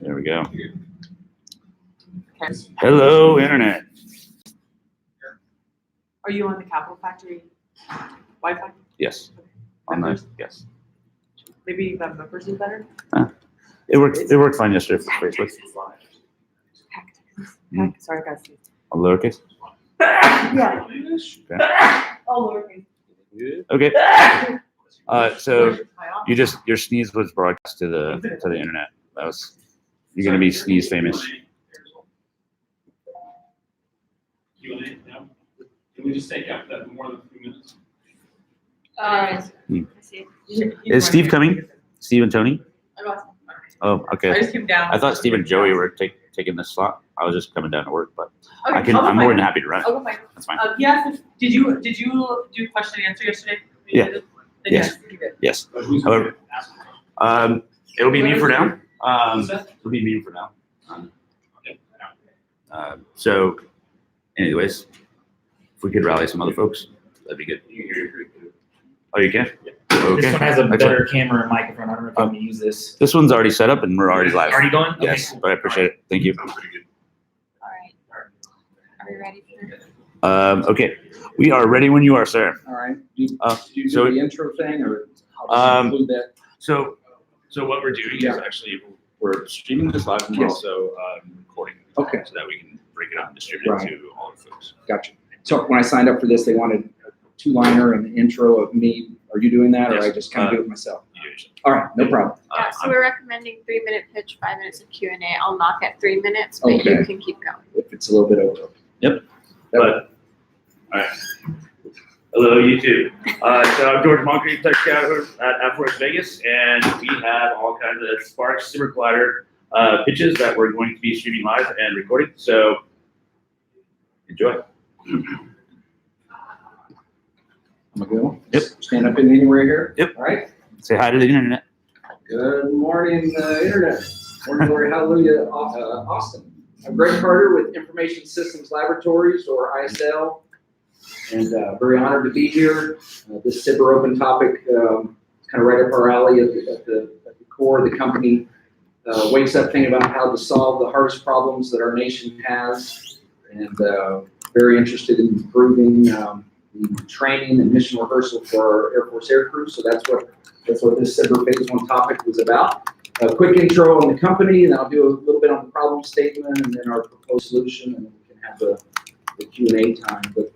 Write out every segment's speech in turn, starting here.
There we go. Hello, Internet. Are you on the Capital Factory Wi-Fi? Yes. On the, yes. Maybe you got members do better? It worked fine yesterday for Facebook. Sorry, guys. On lowercase? Yeah. Okay. Oh, lowercase. Okay. So your sneeze was broadcast to the internet. You're gonna be sneeze famous. Q&A now? Can we just take after that more than 3 minutes? Is Steve coming? Steve and Tony? Oh, I okay. just came down. I thought Steve and Joey were taking this slot. I was just coming down to work, but Okay, I'm more than happy to run it. I'll go find it. That's fine. Yes. Did you do question and answer yesterday? Yeah. Then Yes. you did. Yes. However, it'll be me for now. It'll be me for now. So, anyways, if we could rally some other folks, that'd be good. Oh, you can? Yeah. Okay. This one has a Excellent. better camera and microphone. I don't know if I'm gonna use this. This one's already set up and we're already live. Already going? Okay, Yes, cool. but I appreciate it. Thank you. All right. Are we ready for? Okay, we are ready when you are, sir. All right. Do you do so- the intro thing, or how do you include that? So what we're doing is actually we're streaming this live and we're also recording it Okay. so that we can break it out and distribute it to all the folks. Gotcha. So when I signed up for this, they wanted a two-liner and an intro of me. Are you doing that, or Yes. I just kind of do it myself? You do yourself. All right, no problem. Yeah, so we're recommending 3-minute pitch, 5 minutes of Q&A. I'll knock at 3 minutes, but Okay. you can keep going. If it's a little bit over. Yep. That- All right. Hello, YouTube. So I'm George Moncrief, tech scout at Forest Vegas, and we have all kinds of Spark Super Collider pitches that we're going to be streaming live and recording. So enjoy. I'm gonna go. Yep. Stand up in anywhere here. Yep. All right. Say hi to the internet. Good morning, Internet. Morning, glory, hallelujah, Austin. I'm Greg Carter with Information Systems Laboratories, or ISL, and very honored to be here. This SBIR open topic, kind of right up our alley at the core of the company. Wakes up thinking about how to solve the hardest problems that our nation has, and very interested in improving the training and mission rehearsal for our Air Force aircrew. So that's what this SBIR Phase 1 topic was about. A quick intro on the company, and I'll do a little bit on the problem statement, and then our proposed solution, and then we can have the Q&A time. But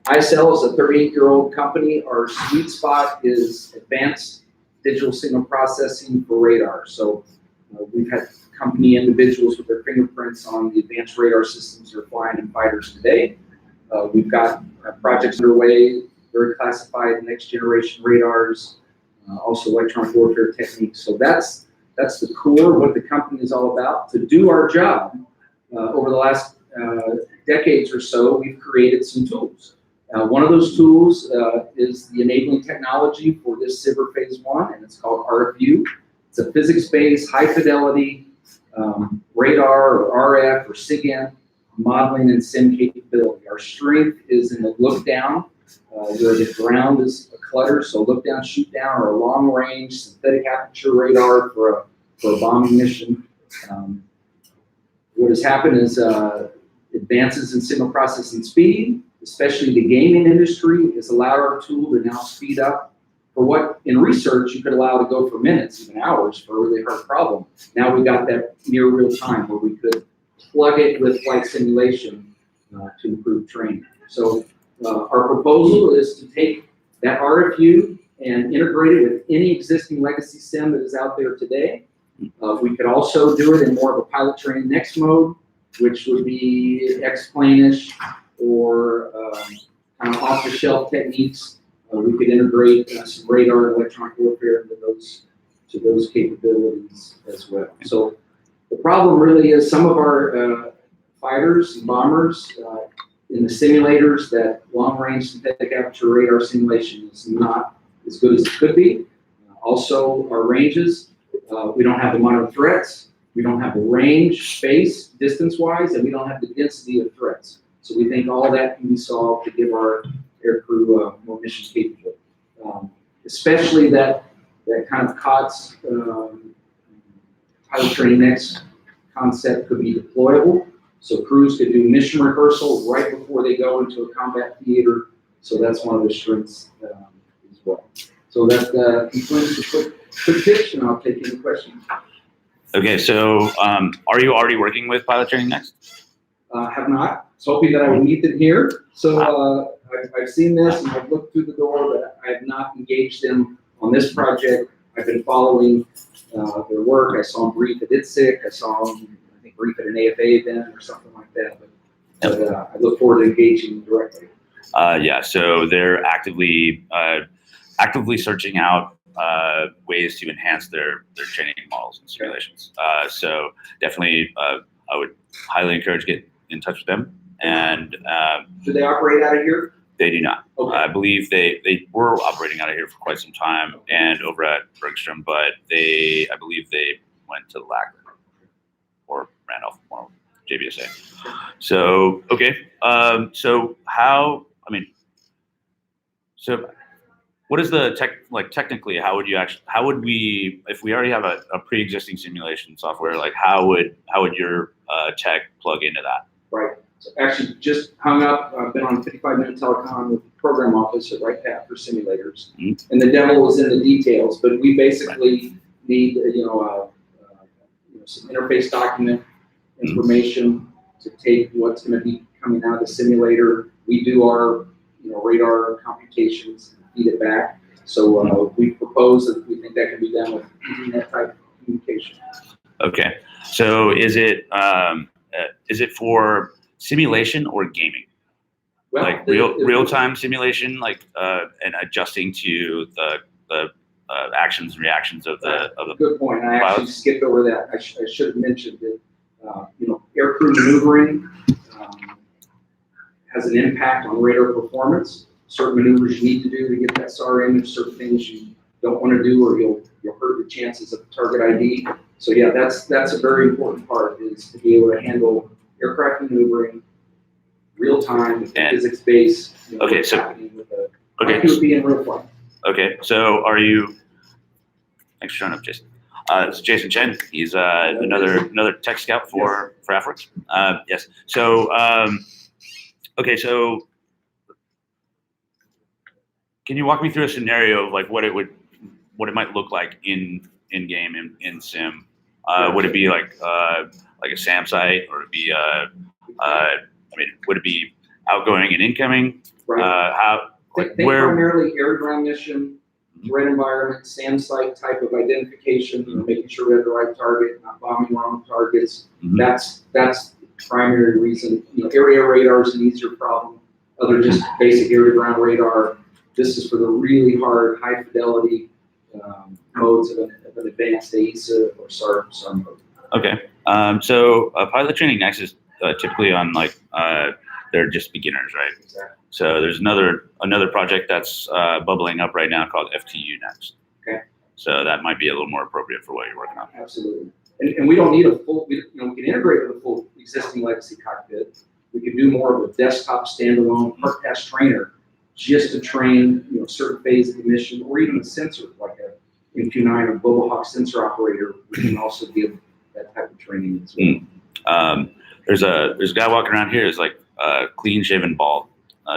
ISL is a 38-year-old company. Our sweet spot is advanced digital signal processing for radar. So we've had company individuals with their fingerprints on the advanced radar systems that are flying in fighters today. We've got projects underway, very classified next generation radars, also electronic warfare techniques. So that's the core of what the company is all about. To do our job, over the last decades or so, we've created some tools. One of those tools is the enabling technology for this SBIR Phase 1, and it's called RFU. It's a physics-based, high-fidelity radar or RF or SIGINT modeling and sim capability. Our strength is in the look-down, where the ground is a clutter, so look-down, shoot-down, or a long-range synthetic aperture radar for a bombing mission. What has happened is advances in signal processing speed, especially the gaming industry, has allowed our tool to now speed up for what in research you could allow to go for minutes, even hours, for a really hard problem. Now we've got that near real time where we could plug it with flight simulation to improve training. So our proposal is to take that RFU and integrate it with any existing legacy sim that is out there today. We could also do it in more of a pilot train next mode, which would be X-plane-ish or kind of off-the-shelf techniques. We could integrate some radar and electronic warfare to those capabilities as well. So the problem really is some of our fighters and bombers in the simulators, that long-range synthetic aperture radar simulation is not as good as it could be. Also, our ranges, we don't have the amount of threats, we don't have the range, space, distance-wise, and we don't have the density of threats. So we think all that can be solved to give our aircrew more mission capable. Especially that kind of COTS pilot training next concept could be deployable. So crews could do mission rehearsal right before they go into a combat theater. So that's one of the strengths as well. So that concludes the quick pitch, and I'll take any questions. Okay, so are you already working with Pilot Training Next? Have not. Was hoping that I would meet them here. So I've seen this and I've looked through the door, but I have not engaged them on this project. I've been following their work. I saw them brief at ITSIC. I saw them, I think, brief at an AFA event or something like that. But I look forward to engaging them directly. Yeah, so they're actively searching out ways to enhance their training models and simulations. So definitely, I would highly encourage get in touch with them. And do they operate out of here? They do not. Okay. I believe they were operating out of here for quite some time and over at Bergstrom, but I believe they went to Lackland or Randolph, or JBSA. So okay, so what is the technically, how would we, if we already have a pre-existing simulation software, like how would your tech plug into that? Right. So actually just hung up, I've been on a 55-minute telecom with the program office at Right Path for simulators. Mm-hmm. And the devil is in the details, but we basically need, some interface document information to take what's going to be coming out of the simulator. We do our, radar computations and feed it back. So we propose that we think that can be done with using that type of communication. Okay. So is it for simulation or gaming? Well, like real-time simulation, and adjusting to the actions and reactions of the good point. I actually pilots? skipped over that. I should have mentioned that aircrew maneuvering has an impact on radar performance. Certain maneuvers you need to do to get that SAR image, certain things you don't want to do, or you'll hurt the chances of target ID. So yeah, that's a very important part, is to be able to handle aircraft maneuvering real time, physics based. Okay, so accuracy in real flight. Okay, so are you? Thanks for showing up, Jason. It's Jason Chen. He's another tech scout for AFWERX. Yes. So okay, so can you walk me through a scenario of what it might look like in game in sim? Would it be like a SAM site, or would it be would it be outgoing and incoming? Right. Think primarily air-to-ground mission, threat environment, SAM site type of identification, making sure we have the right target, not bombing wrong targets. Mm-hmm. That's the primary reason. Area radar is an easier problem. Other just basic air-to-ground radar. This is for the really hard, high fidelity modes of an advanced AESA or SAR mode. Okay. So Pilot Training Next is typically on they're just beginners, right? Exactly. So there's another project that's bubbling up right now called FTU Next. Okay. So that might be a little more appropriate for what you're working on. Absolutely. And we don't need a full, we can integrate with a full existing legacy cockpit. We could do more of a desktop standalone part task trainer just to train, certain phase of the mission, or even a sensor like a MQ-9 or Global Hawk sensor operator. We can also give that type of training as well. There's a guy walking around here. Is like a clean shaven, bald,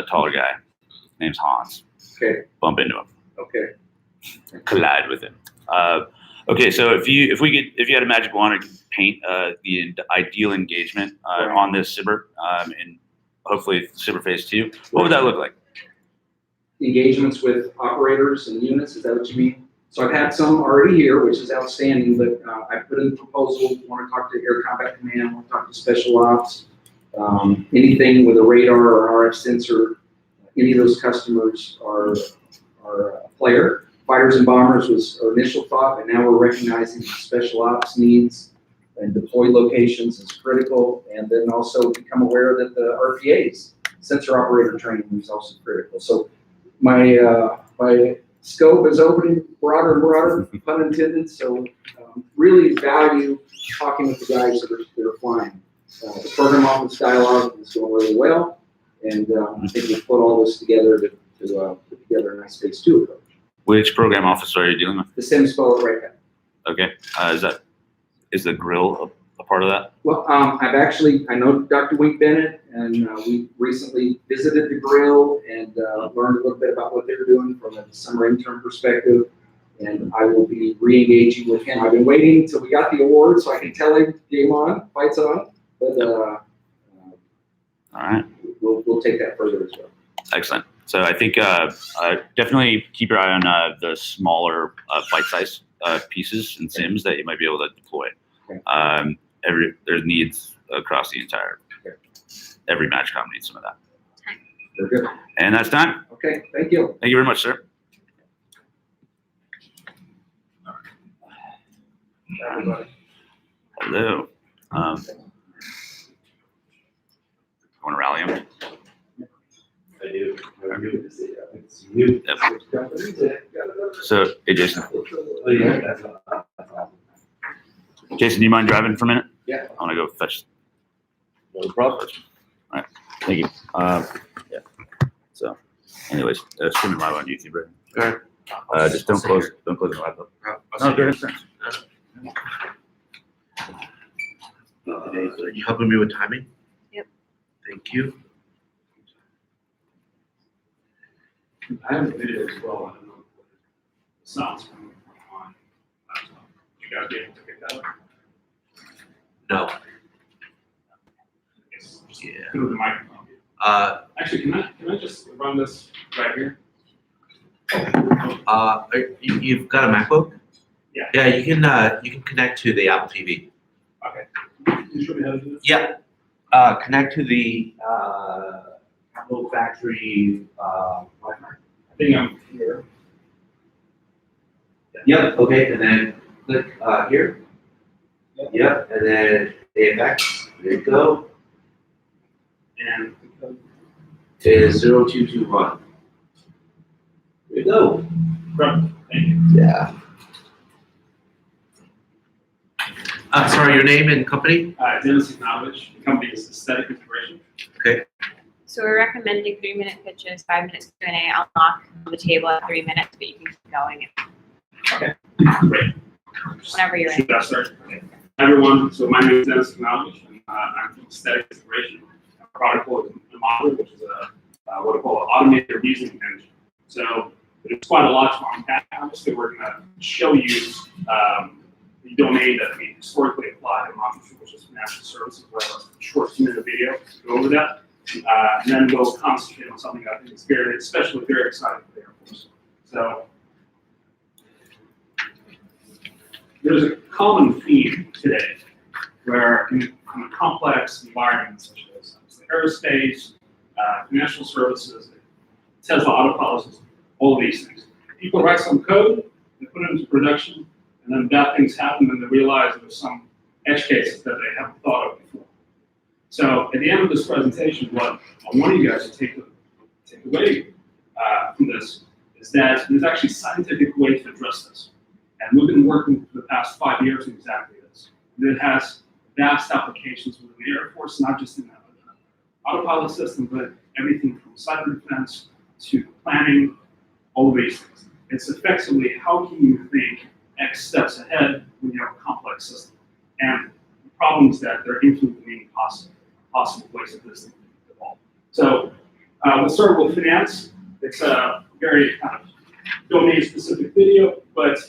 taller guy. His name's Hans. Okay. Bump into him. Okay. Collide with him. Okay, so if you had a magic wand and could paint the ideal engagement on this SBIR, and hopefully SBIR Phase 2, what would that look like? Engagements with operators and units, is that what you mean? So I've had some already here, which is outstanding, but I put in a proposal, want to talk to Air Combat Command, want to talk to Special Ops, anything with a radar or RF sensor. Any of those customers are a player. Fighters and bombers was our initial thought, but now we're recognizing Special Ops needs and deploy locations is critical, and then also become aware that the RPA's sensor operator training is also critical. So my scope is opening broader and broader, pun intended. So really value talking with the guys that are flying. The program office dialogue is going really well, and I think we've put all this together to put together a nice Phase 2 approach. Which program officer are you dealing with? The SIM spell right now. Okay, is the grill a part of that? Well, I know Dr. Wink Bennett, and we recently visited the grill and learned a little bit about what they're doing from a summer intern perspective. And I will be re-engaging with him. I've been waiting until we got the award so I can tell him game on, fights on. But All right, we'll take that further as well. excellent. So I think definitely keep your eye on the smaller bite-sized pieces and sims that you might be able to deploy. Okay. There's needs across the entire. Every match com needs some of that. Very good. And that's time. Okay, thank you. Thank you very much, sir. Everybody. Hello. Want to rally him? I do. It's you. Yep. So, hey, Jason. Oh, yeah, that's awesome. Jason, do you mind driving for a minute? Yeah. I want to go fetch. No problem. All right. Thank you. Yeah. So, anyways, streaming live on YouTube, right? All right. Just don't close the laptop. No, go ahead. Are you helping me with timing? Yep. Thank you. I have a video as well. I don't know what the sound's coming from on laptop. You guys be able to pick that up? No. Yes. Yeah. Through the microphone. Actually, can I just run this right here? You've got a MacBook? Yeah. Yeah, you can connect to the Apple TV. Okay. Can you show me how to do this? Yeah. Connect to the Apple factory Wi-Fi. I think I'm here. Yep. Okay, and then click here. Yep, and then AFX. There you go. And It is 0221. There you go. thank you. Yeah. Sorry, your name and company? Dennis Ignatovich, the company is Aesthetic Integration. So we're recommending 3-minute pitches, 5 minutes Q&A. I'll knock the table at 3 minutes, but you can keep going Great. whenever you're ready. Should I start? Okay. Hi, everyone. So my name is Dennis Ignatovich, and I'm from Aesthetic Integration. Our product called the model, which is what I call an automated reasoning engine. So there's quite a lot to unpack. Obviously, we're going to show you the domain that we historically applied in marketing, which is financial services. We'll have a short 2-minute video to go over that. And then we'll concentrate on something that I think is especially very exciting for the Air Force. So there's a common theme today where in a complex environment such as aerospace, financial services, Tesla autopilots, all of these things. People write some code, they put it into production, and then bad things happen and they realize there's some edge cases that they haven't thought of before. So at the end of this presentation, what I want you guys to take away from this is that there's actually a scientific way to address this. And we've been working for the past 5 years on exactly this. And it has vast applications within the Air Force, not just in the autopilot system, but everything from cyber defense to planning, all of these things. It's effectively how can you think X steps ahead when you have a complex system, and the problems that they're infinitely possible places this thing can evolve. So we'll start with finance. It's a very kind of domain-specific video, but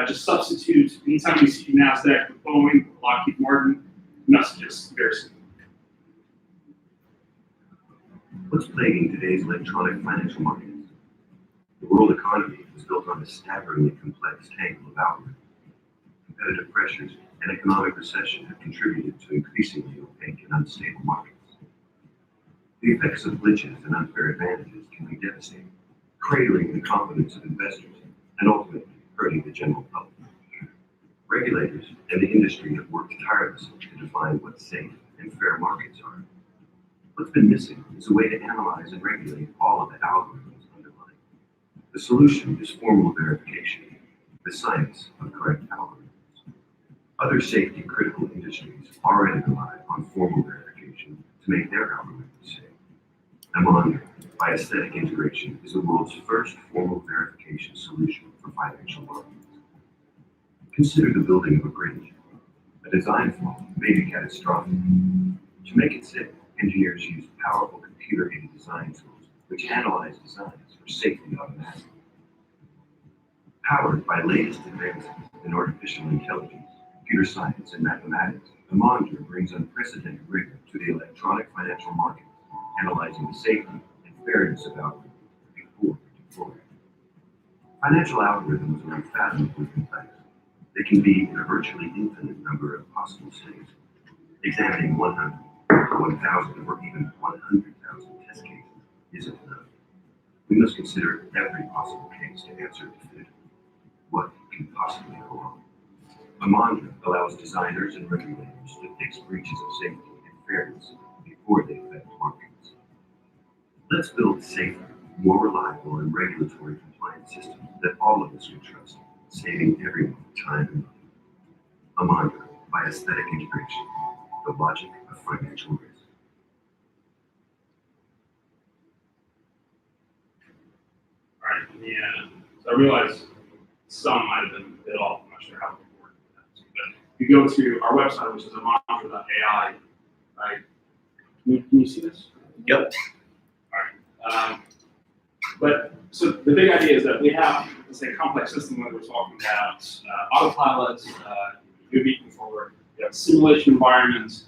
just substitute anytime you see NASDAQ with Boeing, Lockheed Martin, messages very simple. What's plaguing today's electronic financial markets? The world economy is built on a staggeringly complex tangle of algorithms. Competitive pressures and economic recession have contributed to increasingly opaque and unstable markets. The effects of glitches and unfair advantages can be devastating, cradling the confidence of investors and ultimately hurting the general public. Regulators and the industry have worked tirelessly to define what safe and fair markets are. What's been missing is a way to analyze and regulate all of the algorithms underlying. The solution is formal verification, the science of correct algorithms. Other safety-critical industries already rely on formal verification to make their algorithms safe. Among by Aesthetic Integration is the world's first formal verification solution for financial markets. Consider the building of a bridge. A design flaw may be catastrophic. To make it safe, engineers use powerful computer-aided design tools which analyze designs for safety automatically. Powered by latest advances in artificial intelligence, computer science, and mathematics, the monitor brings unprecedented rigor to the electronic financial market, analyzing the safety and fairness of algorithms before deployed. Financial algorithms are unfathomably complex. They can be in a virtually infinite number of possible states. Examining 100, 1,000, or even 100,000 test cases isn't enough. We must consider every possible case to answer definitively what can possibly go wrong. A monitor allows designers and regulators to fix breaches of safety and fairness before they affect markets. Let's build safer, more reliable, and regulatory compliant systems that all of us can trust, saving everyone time and money. A monitor by Aesthetic Integration, the logic of financial risk. All right, yeah. So I realize some might have been a bit off. I'm not sure how it worked. But you go to our website, which is a monitor.ai, right? Can you see this? Yep. All right. But so the big idea is that we have, let's say, a complex system where we're talking about autopilot, UV controller, we have simulation environments,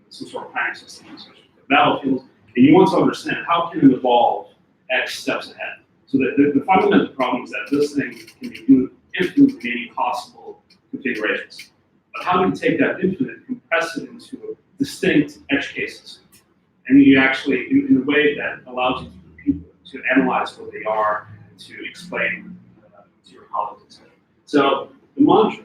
some sort of planning system, such as battlefields, and you want to understand how can it evolve X steps ahead. So the fundamental problem is that this thing can be infinite in many possible configurations. But how do you take that infinite, compress it into distinct edge cases? And you actually, in a way that allows you to analyze what they are, and to explain to your colleagues, etc. So the monitor,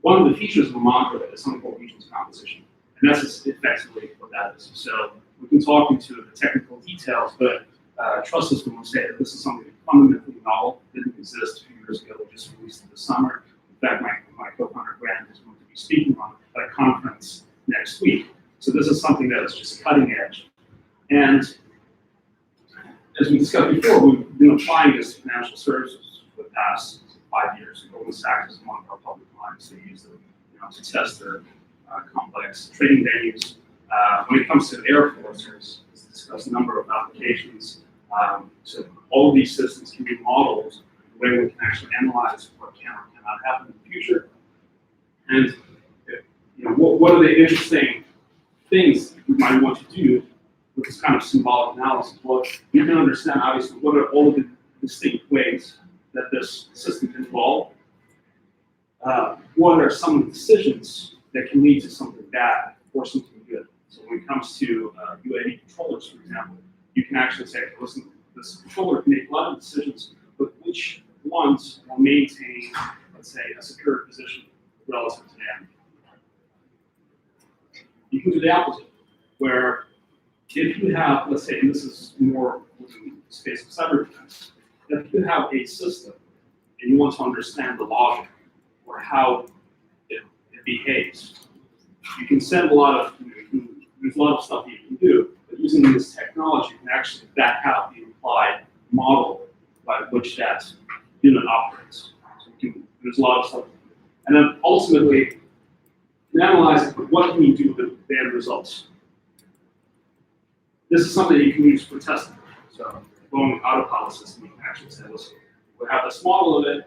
one of the features of a monitor is something called regions composition. And that's effectively what that is. So we can talk into the technical details, but trust us when we say that this is something fundamentally novel, didn't exist a few years ago, just released this summer. In fact, my co-founder Grant is going to be speaking on it at a conference next week. So this is something that is just cutting edge. And as we discussed before, we've been applying this to financial services for the past 5 years. Goldman Sachs is among our public clients. They use it to test their complex trading venues. When it comes to the Air Force, there's discussed a number of applications. So all of these systems can be modeled the way we can actually analyze what can or cannot happen in the future. And what are the interesting things we might want to do with this kind of symbolic analysis? Well, you can understand, obviously, what are all of the distinct ways that this system can evolve. What are some of the decisions that can lead to something bad or something good? So when it comes to UAV controllers, for example, you can actually say, listen, this controller can make a lot of decisions, but which ones will maintain, let's say, a secure position relative to the enemy? You can do the opposite, where if you have, let's say, and this is more within the space of cyber defense, if you have a system and you want to understand the logic or how it behaves, you can send a lot of, there's a lot of stuff you can do, but using this technology, you can actually back out the implied model by which that unit operates. So there's a lot of stuff. And then ultimately, you can analyze what can you do with the end results. This is something you can use for testing. So going with autopilot system, you can actually say, listen, we have this model of it.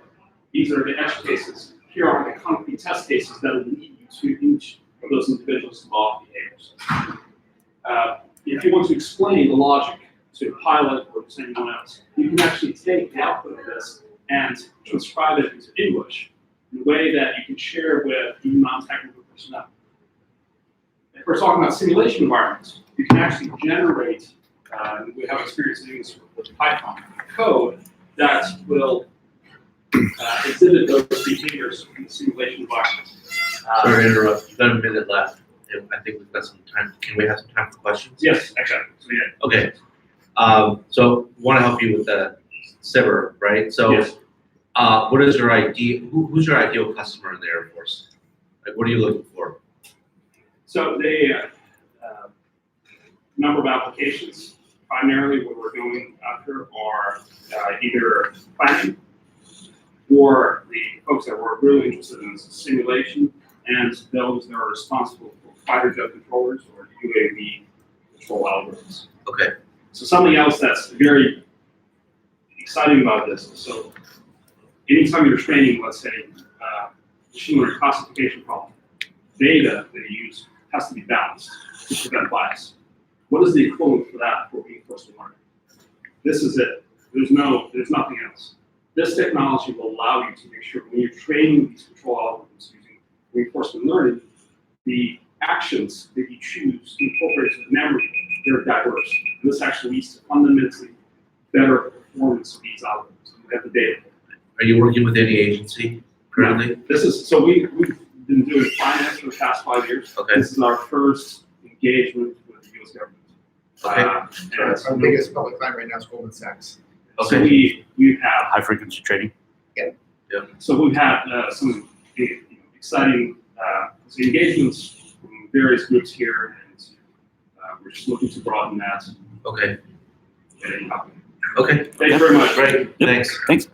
These are the edge cases. Here are the concrete test cases that will lead you to each of those individuals' involved behaviors. If you want to explain the logic to a pilot or to anyone else, you can actually take the output of this and transcribe it into English in a way that you can share with even non-technical personnel. If we're talking about simulation environments, you can actually generate, we have experience doing this with Python, code that will exhibit those behaviors in the simulation environment. Sorry to interrupt, you've got a minute left. I think we've got some time. Can we have some time for questions? Yes, exactly. So yeah. Okay. So want to help you with the SBIR, right? So Yes. what is your who's your ideal customer in the Air Force? Like, what are you looking for? So the number of applications, primarily what we're going after are either planning or the folks that were really interested in simulation and those that are responsible for fighter jet controllers or UAV control algorithms. Okay. So something else that's very exciting about this, so anytime you're training, let's say, machine learning classification problem, data that you use has to be balanced to prevent bias. What is the equivalent for that for reinforcement learning? This is it. There's nothing else. This technology will allow you to make sure when you're training these control algorithms using reinforcement learning, the actions that you choose to incorporate to the memory, they're diverse. And this actually leads to fundamentally better performance of these algorithms. We have the data. Are you working with any agency currently? This is, so we've been doing finance for the past 5 years. Okay. This is our first engagement with the US government. Okay. And Our biggest public client right now is Goldman Sachs. so Okay. we've had, High frequency trading. so we've had some exciting engagements from various groups here, and we're just looking to broaden that. Okay. And, Okay. thank you very much. Great. Thanks. Thanks.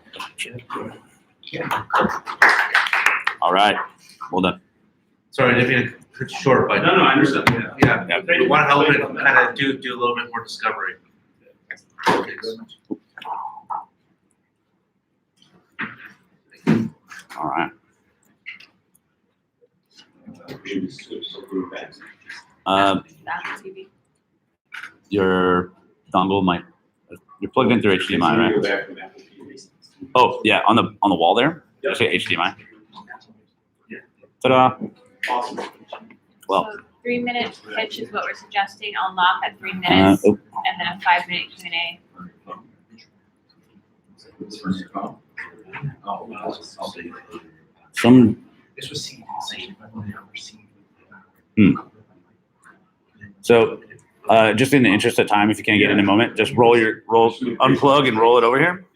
All right. Well done. Sorry, I didn't mean to cut you short, but No, I understand. yeah, Yeah. we want to help it kind of do a little bit more discovery. Thanks. All right. That's TV. Your dongle might. You're plugged in through HDMI, right? Oh yeah, on the wall there. Did you say HDMI? Ta-da! Awesome. Well. So 3-minute pitch is what we're suggesting. I'll knock at 3 minutes, Oh. and then a 5-minute Q&A. Some. This was seen. So, just in the interest of time, if you can't get in a moment, just unplug and roll it over here,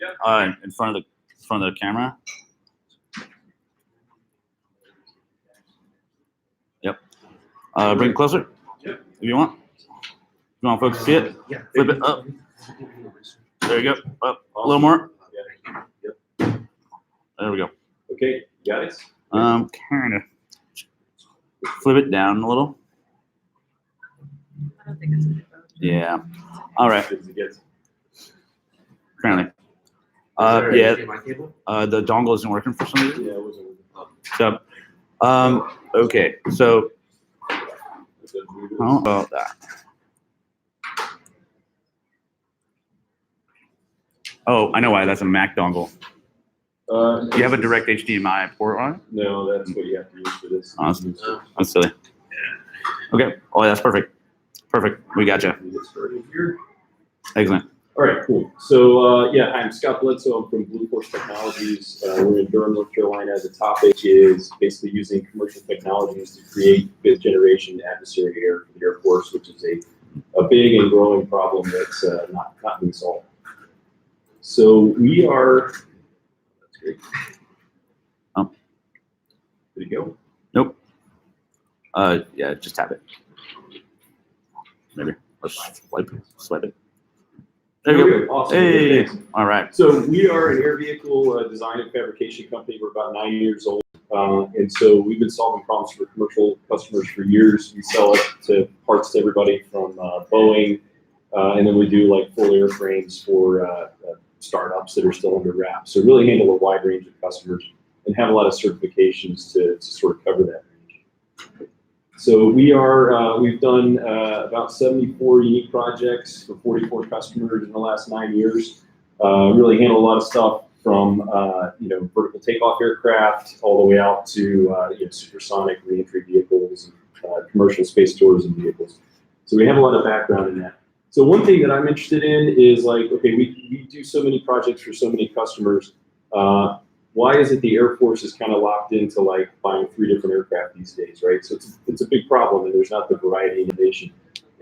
in front of the camera. Yep. Bring it closer. Yep. If you want. You want folks to see it? Yeah. Flip it up. There you go. Up a little more. There we go. Okay, you got it? Kind of flip it down a little. I don't think it's a good vote. Yeah. All right. Apparently. Is there Yeah. a HDMI cable? The dongle isn't working for some reason. Yeah, it wasn't. So, okay. So, how about that? Oh, I know why. That's a Mac dongle. Do you have a direct HDMI port on it? No, that's what you have to use for this. Awesome. That's silly. Okay. Oh, that's perfect. Perfect. We got you. Get started here. Excellent. All right, cool. So, yeah, I'm Scott Bledsoe. I'm from Blue Force Technologies. We're in Durham, North Carolina. The topic is basically using commercial technologies to create fifth generation adversary air for the Air Force, which is a big and growing problem that's not being solved. So we are. That's great. Oh. Did it go? Nope. Yeah, just tap it. Maybe. Let's swipe it. There you go. Awesome. Hey. Thanks. All right. So we are an air vehicle design and fabrication company. We're about 9 years old. And so we've been solving problems for commercial customers for years. We sell it to parts to everybody from Boeing. And then we do like full airframes for startups that are still under wraps. So really handle a wide range of customers and have a lot of certifications to sort of cover that range. So we've done about 74 unique projects for 44 customers in the last 9 years. Really handle a lot of stuff from vertical takeoff aircraft all the way out to supersonic reentry vehicles, and commercial space tourism vehicles. So we have a lot of background in that. So one thing that I'm interested in is like, okay, we do so many projects for so many customers. Why is it the Air Force is kind of locked into like buying 3 different aircraft these days, right? So it's a big problem, and there's not the variety and innovation.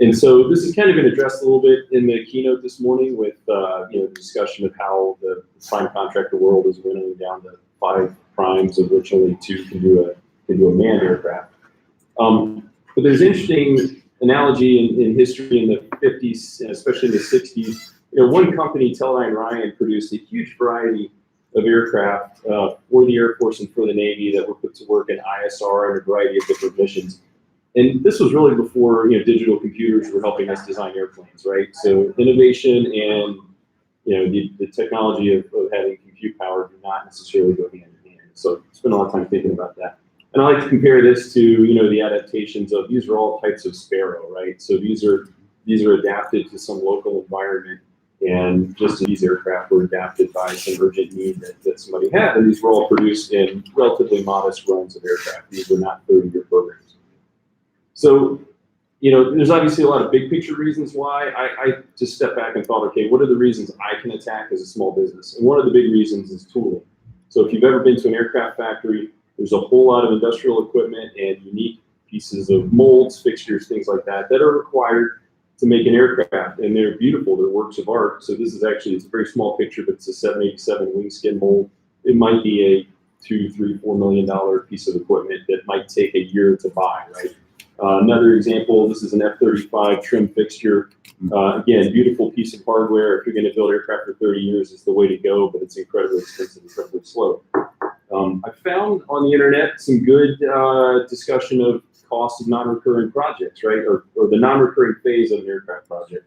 And so this has kind of been addressed a little bit in the keynote this morning with the discussion of how the prime contractor world is winnowing down to 5 primes, of which only 2 can do a manned aircraft. But there's interesting analogy in history in the 50s, and especially in the 60s. One company, Teledyne Ryan, produced a huge variety of aircraft for the Air Force and for the Navy that were put to work in ISR and a variety of different missions. And this was really before digital computers were helping us design airplanes, right? So innovation and the technology of having compute power do not necessarily go hand in hand. So spend a lot of time thinking about that. And I like to compare this to the adaptations of these are all types of Sparrow, right? So these are adapted to some local environment, and just as these aircraft were adapted by some urgent need that somebody had, and these were all produced in relatively modest runs of aircraft. These were not 30-year programs. So there's obviously a lot of big picture reasons why. I just stepped back and thought, okay, what are the reasons I can attack as a small business? And one of the big reasons is tooling. So if you've ever been to an aircraft factory, there's a whole lot of industrial equipment and unique pieces of molds, fixtures, things like that are required to make an aircraft, and they're beautiful. They're works of art. So this is actually, it's a very small picture, but it's a 787 wing skin mold. It might be a $2, $3, $4 million piece of equipment that might take a year to buy, right? Another example, this is an F-35 trim fixture. Again, beautiful piece of hardware. If you're going to build aircraft for 30 years, it's the way to go, but it's incredibly expensive, incredibly slow. I found on the internet some good discussion of cost of non-recurring projects, right? Or the non-recurring phase of an aircraft project.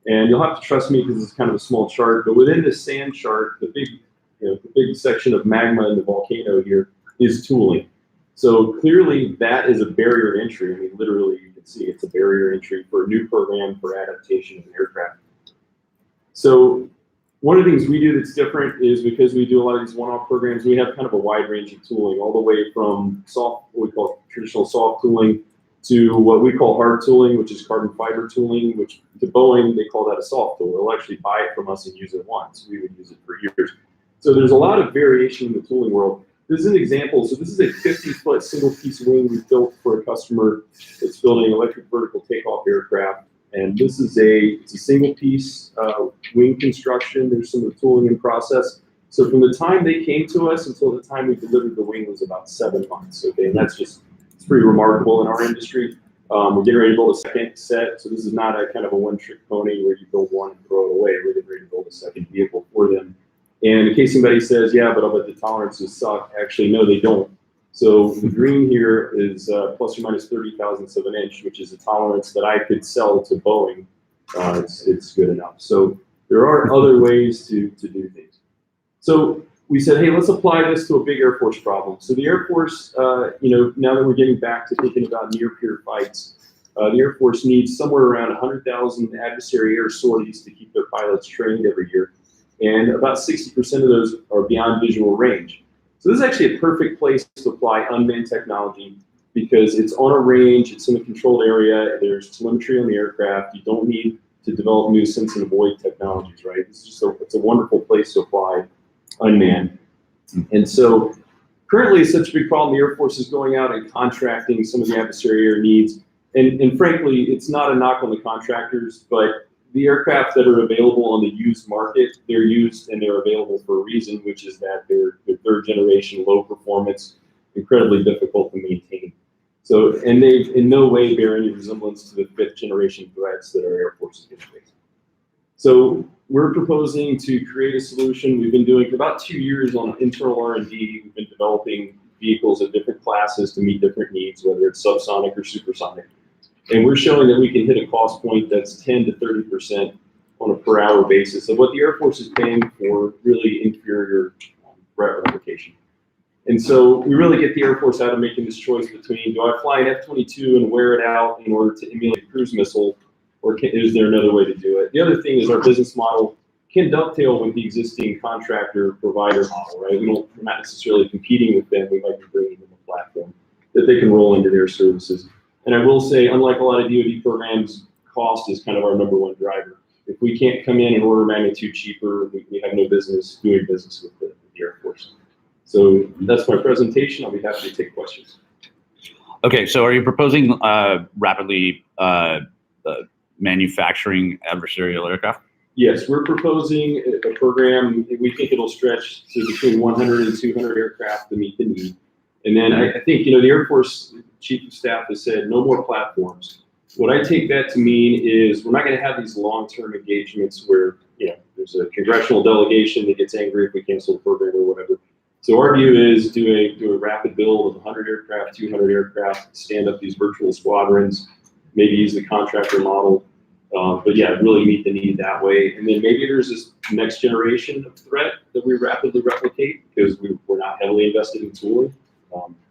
And you'll have to trust me because it's kind of a small chart, but within this sand chart, the big section of magma in the volcano here is tooling. So clearly that is a barrier to entry. I mean, literally you can see it's a barrier to entry for a new program for adaptation of an aircraft. So one of the things we do that's different is because we do a lot of these one-off programs, we have kind of a wide range of tooling, all the way from what we call traditional soft tooling to what we call hard tooling, which is carbon fiber tooling, which to Boeing, they call that a soft tool. They'll actually buy it from us and use it once. We would use it for years. So there's a lot of variation in the tooling world. This is an example. So this is a 50-foot single-piece wing we built for a customer that's building an electric vertical takeoff aircraft. And this is it's a single-piece wing construction. There's some of the tooling in process. So from the time they came to us until the time we delivered the wing was about 7 months. Okay, and that's it's pretty remarkable in our industry. We're getting ready to build a second set. So this is not a kind of a one-trick pony where you build one and throw it away. We're getting ready to build a second vehicle for them. And in case somebody says, yeah, but I'll bet the tolerances suck. Actually, no, they don't. So the green here is plus or minus 30 thousandths of an inch, which is a tolerance that I could sell to Boeing. It's good enough. So there are other ways to do things. So we said, hey, let's apply this to a big Air Force problem. So the Air Force, now that we're getting back to thinking about near-peer fights, the Air Force needs somewhere around 100,000 adversary air sorties to keep their pilots trained every year. And about 60% of those are beyond visual range. So this is actually a perfect place to apply unmanned technology because it's on a range, it's in a controlled area, there's telemetry on the aircraft, you don't need to develop new sense and avoid technologies, right? It's a wonderful place to apply unmanned. And so currently it's such a big problem, the Air Force is going out and contracting some of the adversary air needs. And frankly, it's not a knock on the contractors, but the aircraft that are available on the used market, they're used and they're available for a reason, which is that they're third generation, low performance, incredibly difficult to maintain. So, and they in no way bear any resemblance to the 5th generation threats that our Air Force is going to face. So we're proposing to create a solution. We've been doing for about 2 years on internal R&D. We've been developing vehicles of different classes to meet different needs, whether it's subsonic or supersonic. And we're showing that we can hit a cost point that's 10 to 30% on a per hour basis of what the Air Force is paying for really inferior threat replication. And so we really get the Air Force out of making this choice between, do I fly an F-22 and wear it out in order to emulate a cruise missile, or is there another way to do it? The other thing is our business model can dovetail with the existing contractor provider model, right? We're not necessarily competing with them. We might be bringing them a platform that they can roll into their services. And I will say, unlike a lot of DoD programs, cost is kind of our #1 driver. If we can't come in and order magnitude cheaper, we have no business doing business with the Air Force. So that's my presentation. I'll be happy to take questions. Okay, so are you proposing rapidly manufacturing adversarial aircraft? Yes, we're proposing a program. We think it'll stretch to between 100 and 200 aircraft to meet the need. And then I think, the Air Force Chief of Staff has said no more platforms. What I take that to mean is we're not going to have these long-term engagements where, there's a congressional delegation that gets angry if we cancel the program or whatever. So our view is do a rapid build of 100 aircraft, 200 aircraft, stand up these virtual squadrons, maybe use the contractor model. But yeah, really meet the need that way. And then maybe there's this next generation of threat that we rapidly replicate because we're not heavily invested in tooling.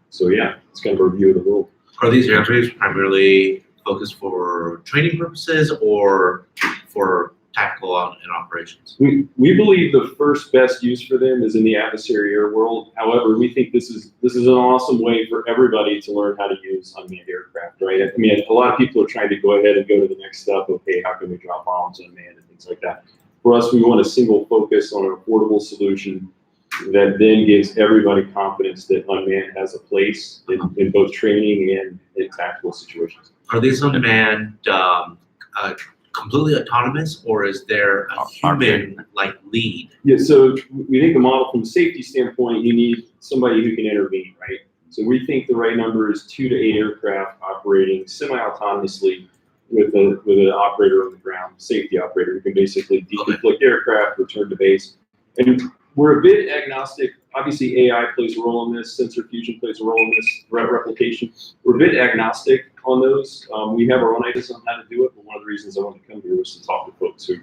So yeah, it's kind of a review of the world. Are these aircraft primarily focused for training purposes or for tactical and operations? We believe the first best use for them is in the adversary air world. However, we think this is an awesome way for everybody to learn how to use unmanned aircraft, right? I mean, a lot of people are trying to go ahead and go to the next step. Okay, how can we drop bombs unmanned and things like that? For us, we want a single focus on an affordable solution that then gives everybody confidence that unmanned has a place in both training and in tactical situations. Are these unmanned completely autonomous, or is there a human like lead? Yeah, so we think the model from a safety standpoint, you need somebody who can intervene, right? So we think the right number is 2 to 8 aircraft operating semi-autonomously with an operator on the ground, safety operator who can basically deconflict aircraft, return to base. And we're a bit agnostic. Obviously, AI plays a role in this. Sensor fusion plays a role in this. Threat replication. We're a bit agnostic on those. We have our own ideas on how to do it, but one of the reasons I wanted to come here was to talk to folks who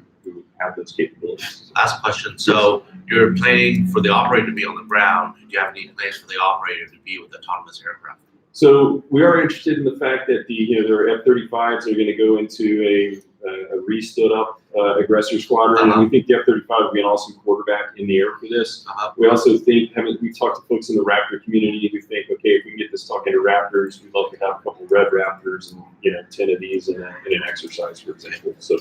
have those capabilities. Last question. So you're planning for the operator to be on the ground. Do you have any plans for the operator to be with autonomous aircraft? So we are interested in the fact that there are F-35s that are going to go into a re-stood up aggressor squadron. And we think the F-35 would be an awesome quarterback in the air for this. We also think, we've talked to folks in the Raptor community who think, okay, if we can get this talking to Raptors, we'd love to have a couple of red Raptors and 10 of these in an exercise, for example. So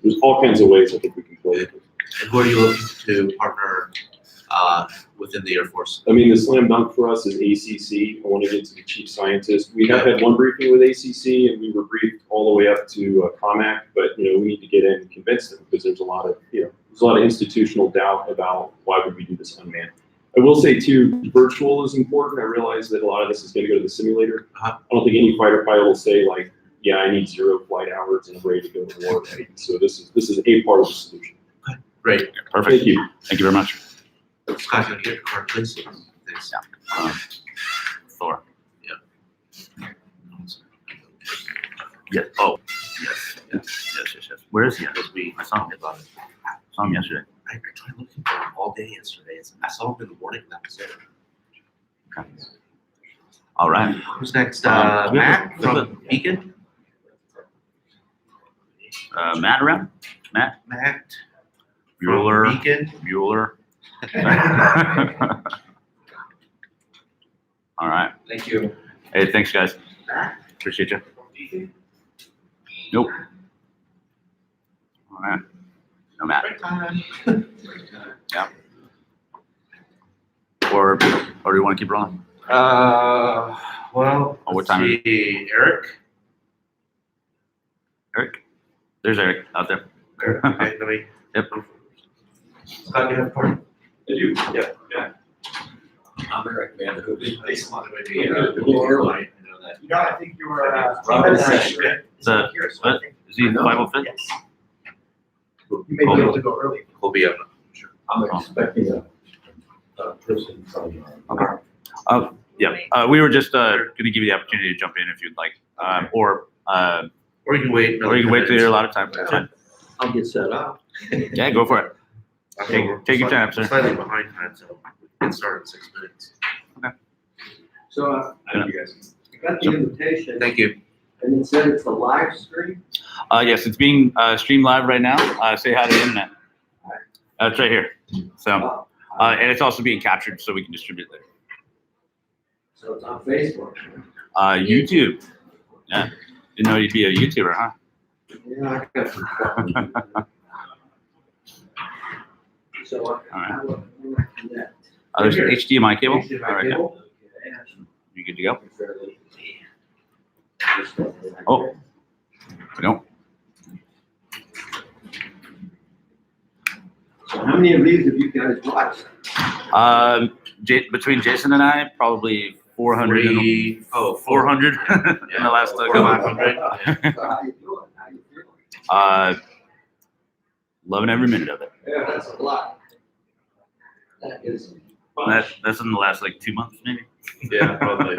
there's all kinds of ways I think we can play with it. And who are you looking to partner within the Air Force? I mean, the slam dunk for us is ACC. I want to get to the chief scientist. We have had one briefing with ACC, and we were briefed all the way up to COMAC. But we need to get in and convince them because there's a lot of institutional doubt about why would we do this unmanned. I will say too, virtual is important. I realize that a lot of this is going to go to the simulator. I don't think any fighter pilot will say like, yeah, I need 0 flight hours and I'm ready to go to war. Right? So this is a part of the solution. Great. Perfect. Thank you. Thank you very much. Scott, you want to get the card, please? Thanks. Thor. Yeah. Yes. Oh, yes. Where is he? I saw him. I saw him yesterday. I tried looking for him all day yesterday. I saw him in the morning. That was it. Okay. All right. Who's next? Do we have Matt a- from Beacon? Matt around? Matt From Beacon. Bueller. All right. Thank you. Hey, thanks, guys. Matt? Appreciate you. Nope. All right. No, Matt. Yeah. Or do you want to keep rolling? Well, Oh, what time is see. Eric? Eric? There's Eric out there. Eric, okay, let me. Yep. Scott, you have a part? I do, yeah. I'm Eric Van Hoovey. Thanks a lot. Maybe a little early, I know that. You know, I think you were, Robin Is he 505? Yes. You may be able to go early. Colby, I'm not sure. I'm expecting a person from. Yeah. We were just going to give you the opportunity to jump in if you'd like, or Or you can wait. you can wait till you're allowed of time. Fine. I'll get set up. Yeah, go for it. Take your time, sir. Slightly behind time, so we can start in 6 minutes. So, Thank you guys. I got the invitation, Thank you. and it said it's a live stream. Yes, it's being streamed live right now. Say hi to the internet. It's right here. So, and it's also being captured so we can distribute it later. So it's on Facebook. YouTube. Yeah. Didn't know you'd be a YouTuber, huh? Yeah, I got some stuff. So how do I connect? There's an HDMI cable. HDMI All right, yeah. cable? You good to go? Fairly easy. Oh. We don't. So how many of these have you guys watched? Between Jason and I, probably 400. 400 in the last couple. How you doing? How you feeling? Loving every minute of it. Yeah, that's a lot. That is. That's in the last like 2 months, maybe. Yeah, probably.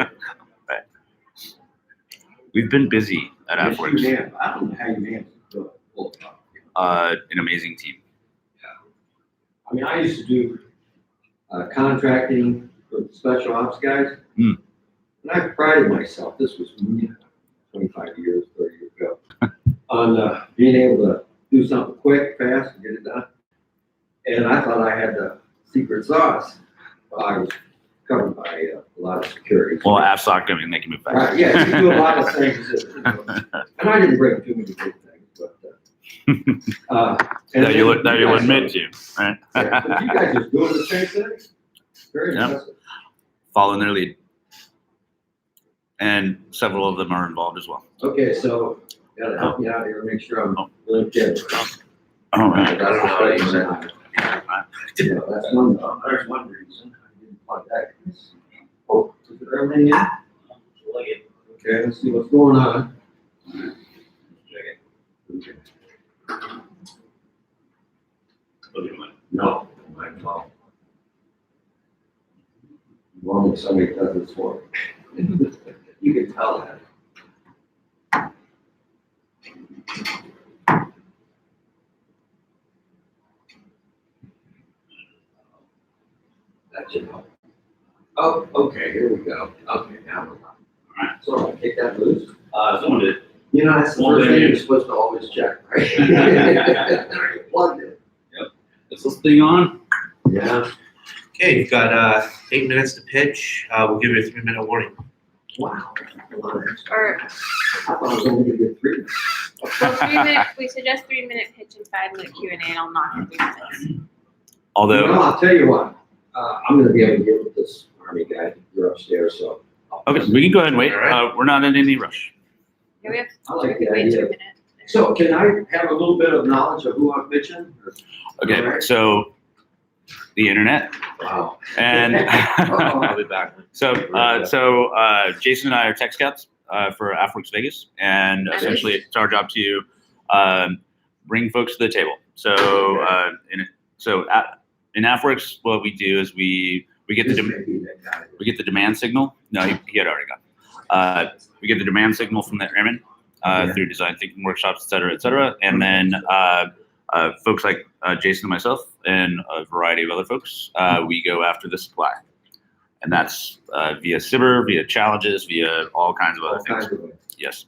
We've been busy at Yes, AppWorks. you have. I don't know how you manage to do it full time. An amazing team. I mean, I used to do contracting for the special ops guys. Hmm. And I prided myself, this was 25 years, 30 years ago, on being able to do something quick, fast, and get it done. And I thought I had the secret sauce. Well, I was covered by a lot of security. Well, AppSoc, I mean, they can move fast. Right, yeah, you do a lot of things. And I didn't bring too many big things, but. That you will admit to, right? Yeah, but you guys are doing the same thing. Very Yep. impressive. Following their lead. And several of them are involved as well. Okay, so gotta help me out here, make sure I'm linked in. All right. I don't know how to use that. Yeah, that's one, there's one reason I didn't plug that. Oh, is it everything in? Okay, let's see what's going on. Okay. No, my fault. Normally somebody does this for me. You can tell that. That should help. Oh, okay, here we go. Okay, now we're on. Alright, so I'll take that loose. Someone did. You know, that's the Well, first then thing you- you're supposed to always check, right? Plugged it. Is this thing on? Yeah. Okay, you've got 8 minutes to pitch. We'll give you a 3-minute warning. Wow. Or, I thought I was only gonna get 3 minutes. well, 3 minute, we suggest 3-minute pitch and 5-minute Q&A, and I'll knock in 3 minutes. Although, Well, I'll tell you what, I'm gonna be able to get with this Army guy. You're upstairs, so. okay, we can go ahead and wait. All right. We're not in any rush. Yeah, we have, I like we the wait 2 idea. minutes. So can I have a little bit of knowledge of who I'm pitching? or- Okay, All right. so the internet Wow. and I'll be back. so Jason and I are tech scouts for AppWorks Vegas, and Nice. essentially it's our job to bring folks to the table. So in AppWorks, what we do is we get the This may be that guy. we get the demand signal. No, he had already gone. We get the demand signal from the airmen through design thinking workshops, et cetera. And then folks like Jason and myself and a variety of other folks, we go after the supply. And that's via SBIR, via challenges, via all kinds of other All things. kinds of ways. Yes.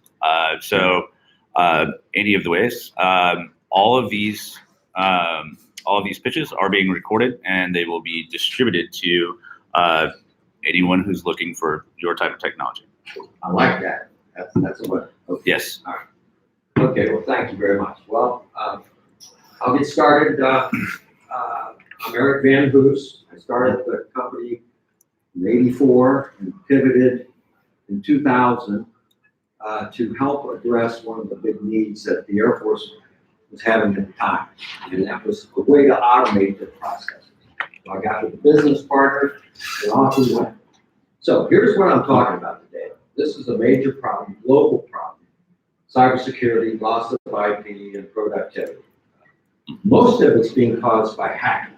Any of the ways. All of these pitches are being recorded, and they will be distributed to anyone who's looking for your type of technology. I like that. That's what. Okay. Yes. Okay, well, thank you very much. Well, I'll get started. I'm Eric Van Hoos. I started the company in '84 and pivoted in 2000 to help address one of the big needs that the Air Force was having at the time, and that was a way to automate the process. So I got with a business partner, and off we went. So here's what I'm talking about today. This is a major problem, global problem. Cybersecurity, loss of IP, and productivity. Most of it's being caused by hacking.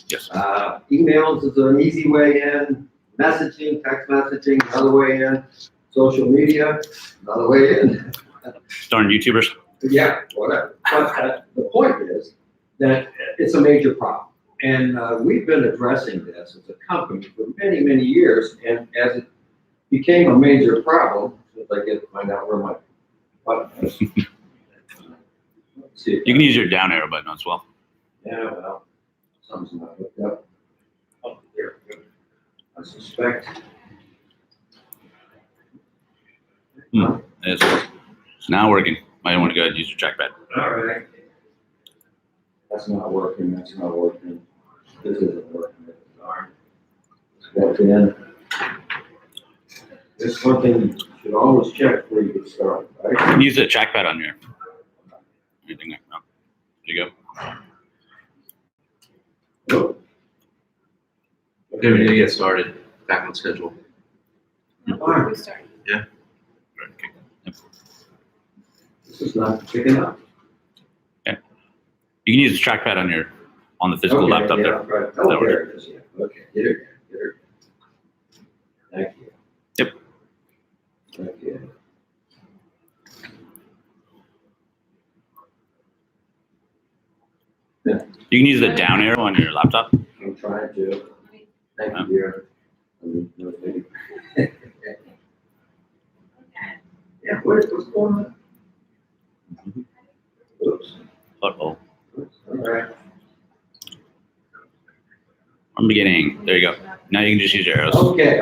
Yes. Emails is an easy way in, messaging, text messaging, another way in, social media, another way in. Darn YouTubers. Yeah, whatever. But the point is that it's a major problem. And we've been addressing this as a company for many, many years. And as it became a major problem, if I get to find out where my button is. Let's see. You can use your down arrow button as well. Yeah, well, something's not hooked up. Oh, there we go. I suspect. It's now working. Might want to go ahead and use your trackpad. All right. That's not working, that's not working. This isn't working. Darn. That's in. This is one thing you should always check before you get started, You right? can use the trackpad on your anything like that. There you go. Oh. Okay, we need to get started. Back on schedule. All right. We start. Okay. This is not picking up. You can use the trackpad on the physical Okay, laptop yeah, there. right. Oh, That there it is, yeah. Okay, get it, get it. Thank you. Yep. Okay. You can use the down arrow on your laptop. I'm trying to. Thank you, dear. Yeah, what's going on? Oops. Uh-oh. All right. From beginning. There you go. Now you can just use your arrows. Okay,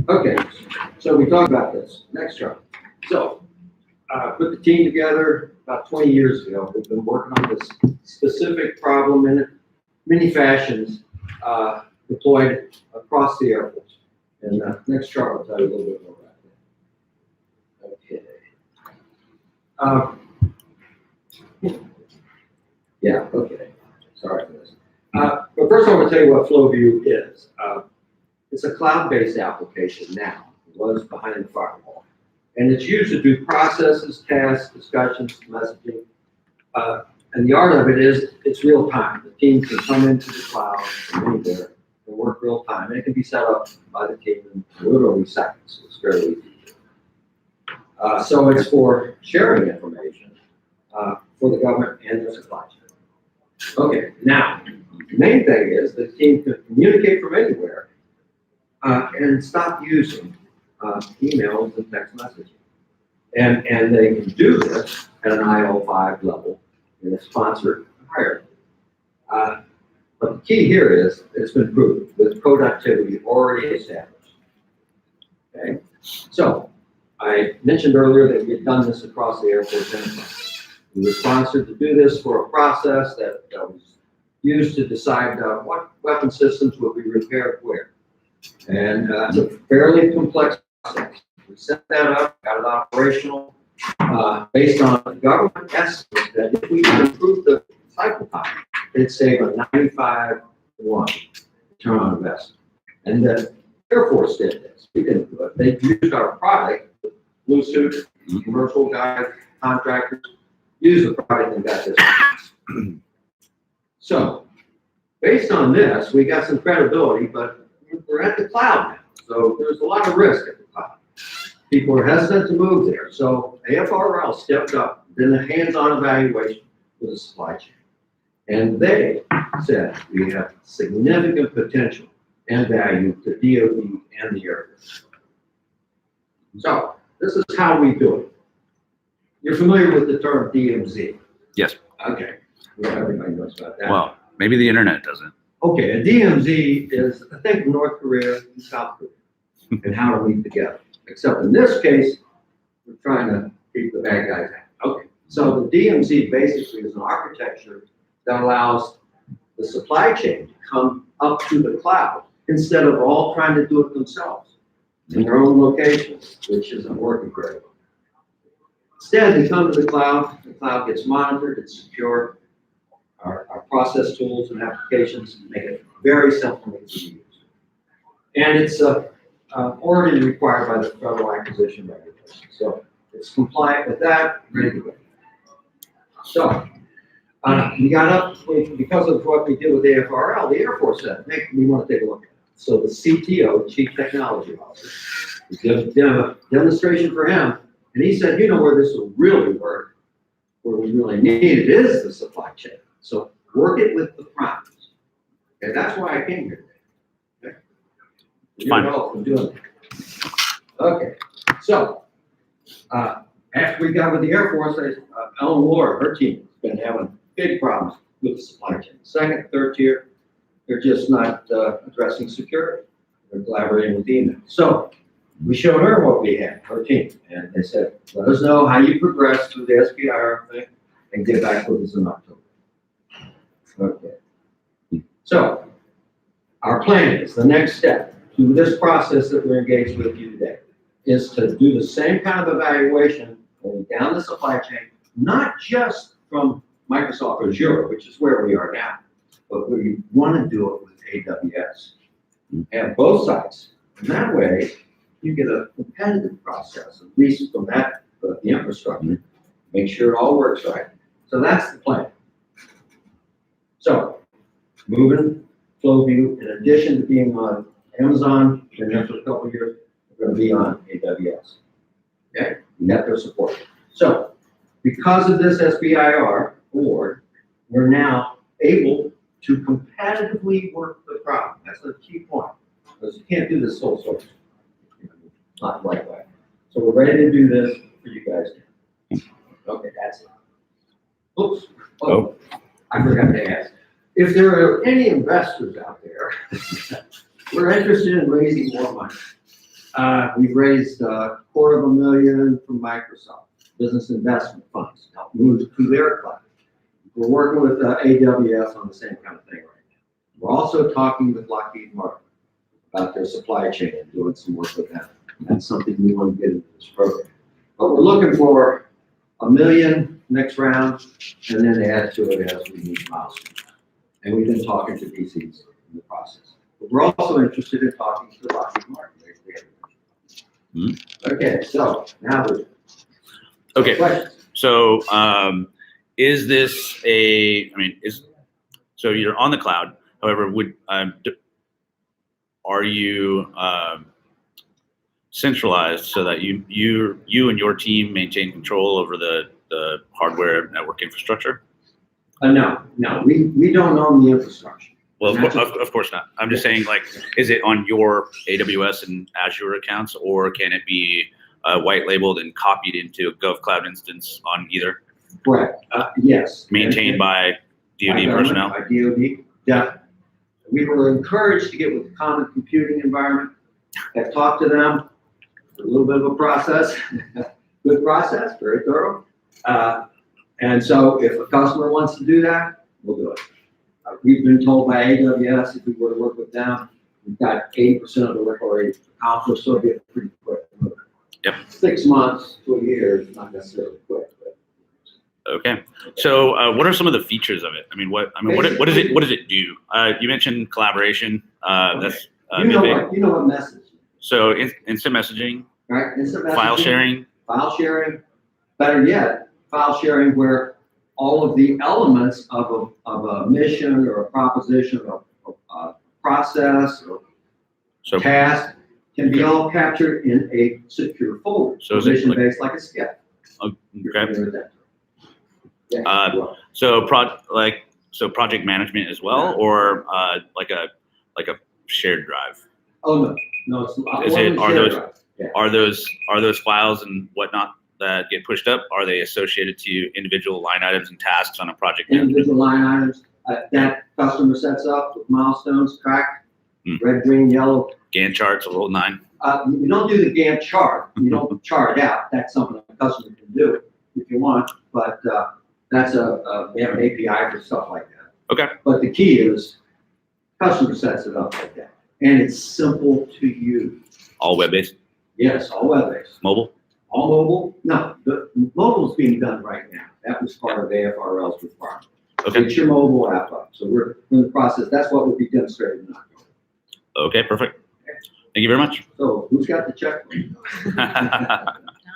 okay, so we talked about this. Next chart. So, put the team together about 20 years ago. We've been working on this specific problem in many fashions, deployed across the Air Force. And next chart will tell you a little bit more about that. Okay. Yeah, okay. Sorry for this. But first I want to tell you what FlowView is. It's a cloud-based application now. It was behind the firewall. And it's used to do processes, tasks, discussions, messaging. And the art of it is it's real time. The team can come into the cloud from anywhere and work real time. And it can be set up by the team in literally seconds. It's fairly easy. So it's for sharing information for the government and their supply chain. Okay, now, the main thing is the team can communicate from anywhere and stop using emails and text messaging. And they can do this at an IL5 level in a sponsored hierarchy. But the key here is it's been proven with productivity already established. Okay, so I mentioned earlier that we've done this across the Air Force enterprise. We were sponsored to do this for a process that was used to decide what weapon systems would be repaired where. And it's a fairly complex process. We set that up, got it operational, based on the government estimate that if we could improve the cycle time, it'd save a 95-1 return on investment. And the Air Force did this. We didn't do it. They used our product, blue suit, commercial guys, contractors, use the product and got this. So, based on this, we got some credibility, but we're at the cloud now. So there's a lot of risk at the cloud. People are hesitant to move there. So AFRL stepped up, did a hands-on evaluation for the supply chain. And they said we have significant potential and value to DoD and the Air Force. So this is how we do it. You're familiar with the term DMZ? Yes. Okay. Well, everybody knows about that. Well, maybe the internet doesn't. Okay, a DMZ is a thing from North Korea and South Korea and how to meet together. Except in this case, we're trying to keep the bad guys out. Okay, so the DMZ basically is an architecture that allows the supply chain to come up to the cloud instead of all trying to do it themselves in their own locations, which isn't working very well. Instead, they come to the cloud gets monitored, it's secure. Our process tools and applications make it very simple and easy to use. And it's already required by the federal acquisition regulations. So it's compliant with that, ready to go. So we got up, because of what we did with AFRL, the Air Force said, hey, we want to take a look at it. So the CTO, Chief Technology Officer, we did a demonstration for him, and he said, you know where this will really work, where we really need it is the supply chain. So work it with the primes. Okay, that's why I came here today. Okay. You're welcome doing that. Okay, so after we got with the Air Force, Ellen Ward, her team has been having big problems with the supply chain. Second, third tier, they're just not addressing security. They're collaborating with email. So we showed her what we had, her team, and they said, let us know how you progress through the SBIR thing and get back with us in October. Okay. So our plan is the next step to this process that we're engaged with you today is to do the same kind of evaluation going down the supply chain, not just from Microsoft Azure, which is where we are now, but we want to do it with AWS. Have both sides. And that way, you get a competitive process, at least from that, the infrastructure. make sure it all works right. So that's the plan. So, moving FlowView, in addition to being on Amazon, for the next couple of years, we're gonna be on AWS. Okay, we have their support. So, because of this SBIR board, we're now able to competitively work the crowd. That's the key point, because you can't do this sole source. Not like that. So we're ready to do this for you guys. Okay, that's it. Oops. Oh, I forgot to ask. If there are any investors out there, we're interested in raising more money. We've raised $250,000 from Microsoft, business investment funds, to help move to their cloud. We're working with AWS on the same kind of thing right now. We're also talking with Lockheed Martin about their supply chain and doing some work with them. That's something we want to get into this program. But we're looking for $1 million next round, and then add to it as we meet milestones. And we've been talking to VCs in the process. But we're also interested in talking to Lockheed Martin. Okay, so now we're. Okay. Questions? So, is this so you're on the cloud, however, are you, centralized so that you and your team maintain control over the hardware network infrastructure? No, we don't own the infrastructure. Well, of course not. I'm just saying, like, is it on your AWS and Azure accounts, or can it be white labeled and copied into a GovCloud instance on either? Correct. Yes. Maintained by DoD personnel? By DoD, yeah. We were encouraged to get with the common computing environment. I talked to them, a little bit of a process, good process, very thorough. And so if a customer wants to do that, we'll do it. We've been told by AWS, if we were to work with them, we've got 80% of the work already accomplished, so it'll be pretty quick. Yep. 6 months to a year is not necessarily quick. Okay. So, what are some of the features of it? What does it do? You mentioned collaboration. That's you know what message. So instant messaging, Right? Instant messaging. file sharing. Better yet, file sharing where all of the elements of a mission or a proposition or a process or task can be all captured in a secure folder. So is it mission-based like a skip. Okay. Yeah. So project management as well, or like a shared drive. Oh no, it's Are those files and whatnot that get pushed up, are they associated to individual line items and tasks on a project? Individual line items that customer sets up with milestones tracked, red, green, yellow. Gantt charts, a little 9. You don't do the Gantt chart. You don't chart it out. That's something the customer can do if you want, but that's we have an API for stuff like that. Okay. But the key is customer sets it up like that, and it's simple to use. All web-based? Yes, all web-based. Mobile? All mobile? No, the mobile is being done right now. That was part of AFRL's requirement. Okay. Get your mobile app up. So we're in the process. That's what will be demonstrated in October. Okay, perfect. Thank you very much. So who's got the check?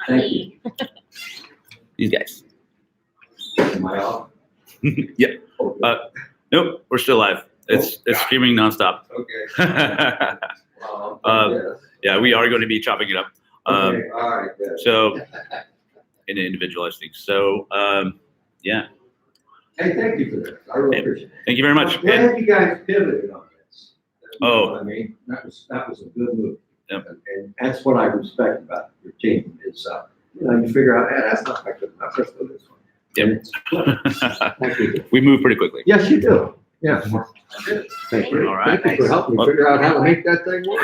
Thank you. These guys. Am I off? Yeah. Nope, we're still live. It's streaming nonstop. Okay. Yeah, we are going to be chopping it up. Okay, all right, good. So, in individualized things. So, yeah. Hey, thank you for this. I really appreciate it. Thank you very much. I'm glad you guys pivoted on this. You Oh. know what I mean, that was a good move. Yep. And that's what I respect about your team is, you figure out, hey, that's not effective enough. Let's do this one. Yep. Thank you. We move pretty quickly. Yes, you do. Yeah. Thank you. All right. Thank you for helping me figure out how to make that thing work.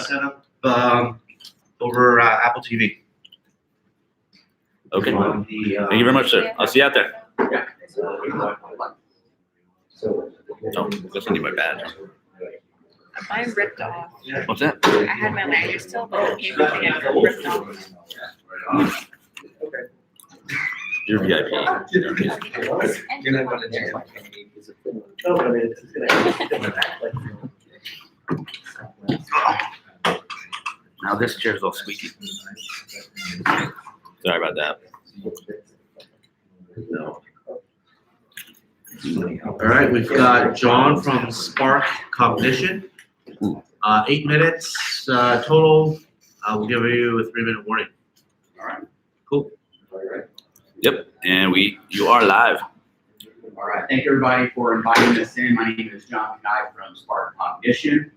Set up over Apple TV. Okay. On the, Thank you very much, sir. I'll see you out there. Yeah. So. Oh, that's into my badge. Mine ripped off. What's that? I had my lanyard still, but the paper thing had ripped off. You're VIP. You're not gonna check my Now this chair's all squeaky. Sorry about that. No. All right, we've got John from Spark Cognition. 8 minutes total. We'll give you a 3-minute warning. All right. Cool. All right. Yep, and you are live. All right, thank you everybody for inviting us in. My name is John Knight from Spark Cognition.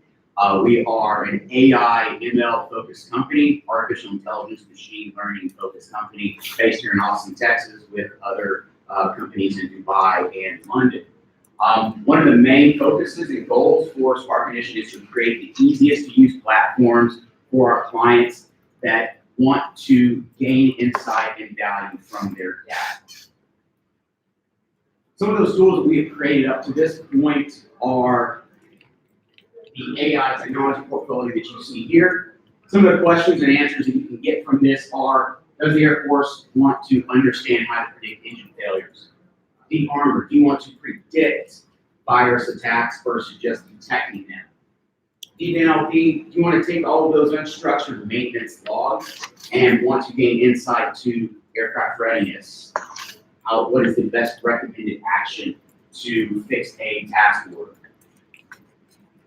We are an AI ML focused company, artificial intelligence, machine learning focused company based here in Austin, Texas, with other companies in Dubai and London. One of the main focuses and goals for Spark Cognition is to create the easiest to use platforms for our clients that want to gain insight and value from their data. Some of those tools that we have created up to this point are the AI technology portfolio that you see here. Some of the questions and answers that you can get from this are, does the Air Force want to understand how to predict engine failures? The Armor, do you want to predict virus attacks versus just detecting them? DNLP, do you want to take all of those unstructured maintenance logs and want to gain insight to aircraft readiness? What is the best recommended action to fix a task order?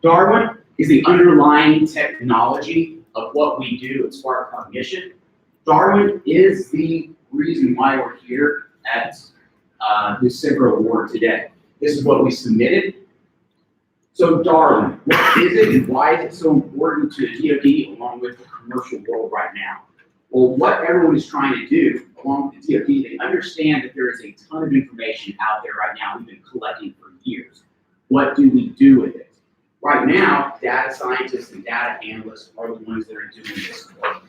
Darwin is the underlying technology of what we do at Spark Cognition. Darwin is the reason why we're here at the SBIR Award today. This is what we submitted. So Darwin, what is it and why is it so important to the DoD along with the commercial world right now? Well, what everyone is trying to do along with the DoD, they understand that there is a ton of information out there right now we've been collecting for years. What do we do with it? Right now, data scientists and data analysts are the ones that are doing this work.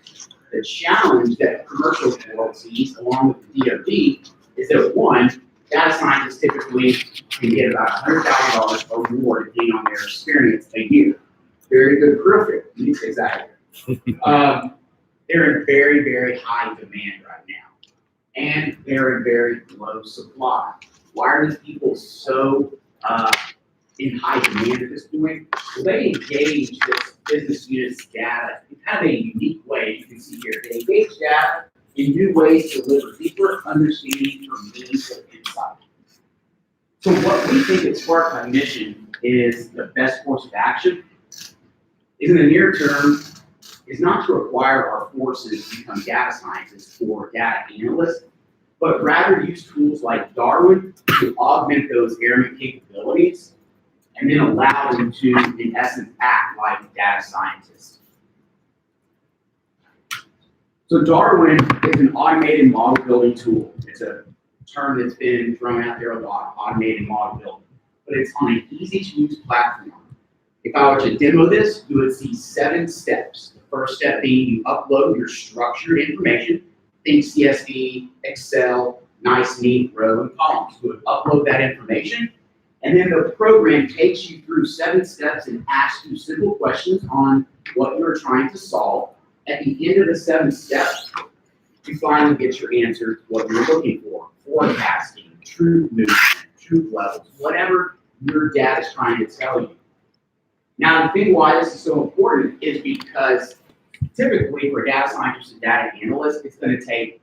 The challenge that the commercial world sees along with the DoD is that one, data scientists typically can get about $100,000 or more depending on their experience a year. Very good perfect. Let me say that. They're in very, very high demand right now. And they're in very low supply. Why are these people so in high demand at this point? Well, they engage this business unit's data in kind of a unique way. You can see here, they engage data in new ways to deliver deeper understanding for meaningful insight. So what we think at Spark Cognition is the best course of action is in the near term is not to require our forces to become data scientists or data analysts, but rather use tools like Darwin to augment those airman capabilities and then allow them to, in essence, act like data scientists. So Darwin is an automated model building tool. It's a term that's been thrown out there a lot, automated model building, but it's on an easy to use platform. If I were to demo this, you would see 7 steps. The first step being you upload your structured information, think CSV, Excel, nice, neat row and columns. You would upload that information, and then the program takes you through 7 steps and asks you simple questions on what you're trying to solve. At the end of the 7 steps, you finally get your answer to what you're looking for. Forecasting, truth movement, truth levels, whatever your data is trying to tell you. Now, the thing why this is so important is because typically for data scientists and data analysts, it's going to take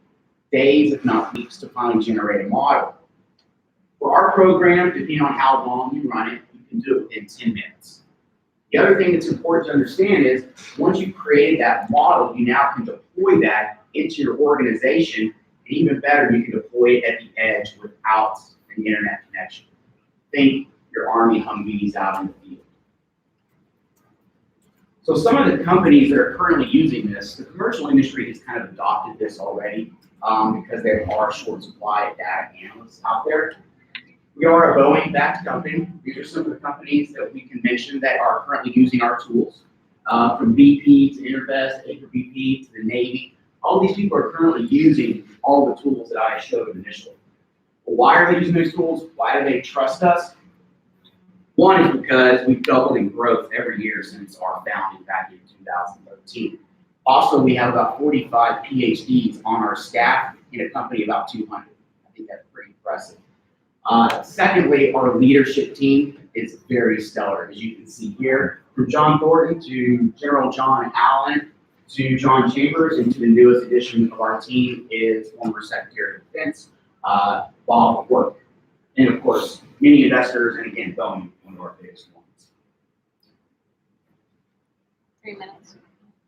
days, if not weeks, to finally generate a model. For our program, depending on how long you run it, you can do it within 10 minutes. The other thing that's important to understand is once you've created that model, you now can deploy that into your organization, and even better, you can deploy it at the edge without an internet connection. Think your Army Humvees out in the field. So some of the companies that are currently using this, the commercial industry has kind of adopted this already because there are short supply of data analysts out there. We are a Boeing-backed company. These are some of the companies that we can mention that are currently using our tools, from BP to Intervest, Baker BP to the Navy. All these people are currently using all the tools that I showed initially. Well, why are they using those tools? Why do they trust us? One is because we've doubled in growth every year since our founding back in 2013. Also, we have about 45 PhDs on our staff in a company of about 200. I think that's pretty impressive. Secondly, our leadership team is very stellar, as you can see here. From John Thornton to General John Allen to John Chambers, and to the newest addition of our team is former Secretary of Defense, while at work. And of course, many investors, and again, Boeing, one of our biggest ones. 3 minutes.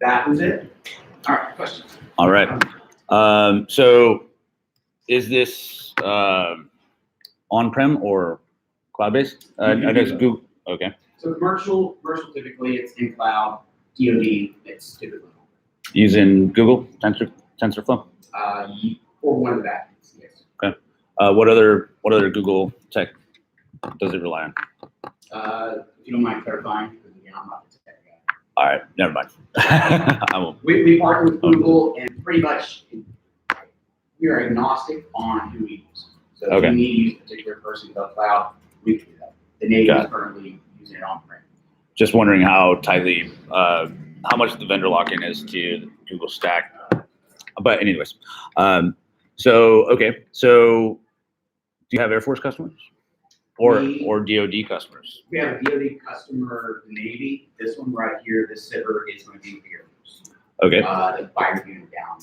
That was it. All right, questions? All right. So is this on-prem or cloud-based? I guess Google. Okay. So commercial typically it's in cloud. DoD, it's typically Using Google TensorFlow. for one of the backends, yes. Okay. What other Google tech does it rely on? If you don't mind clarifying, because again, I'm not the tech guy. All right, never mind. I won't. We partner with Google, and pretty much we are agnostic on who we use. So if Okay. we need to use a particular person with cloud, we can do that. The Navy Got is it. currently using it on-prem. Just wondering how tightly, how much the vendor lock-in is to the Google stack. But anyways, okay. So do you have Air Force customers or DoD customers? We have a DoD customer, the Navy. This one right here, this zipper is going to be the Air Force. Okay. The fire unit down.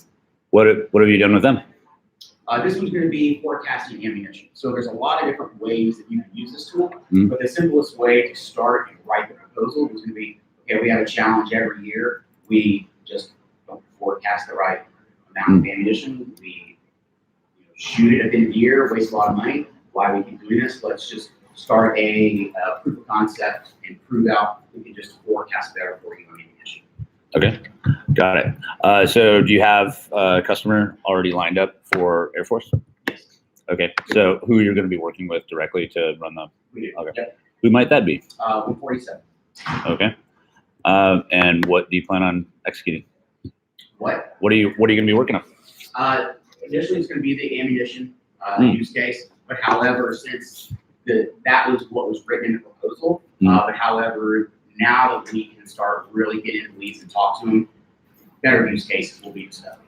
What have you done with them? This one's going to be forecasting ammunition. So there's a lot of different ways that you can use this tool, Mhm. but the simplest way to start and write the proposal is going to be, okay, we have a challenge every year. We just don't forecast the right amount of ammunition. We shoot it at the end of the year, waste a lot of money. Why we keep doing this? Let's just start a proof of concept and prove out we can just forecast better for you on ammunition. Okay, got it. So do you have a customer already lined up for Air Force? Yes. Okay, so who you're going to be working with directly to run the? We do. Okay. Yep. Who might that be? 147. Okay. And what do you plan on executing? What? What are you going to be working on? Initially, it's going to be the ammunition use case, but however, since that was what was written in the proposal, but however, now that we can start really getting into the weeds and talk to them, better use cases will be discovered.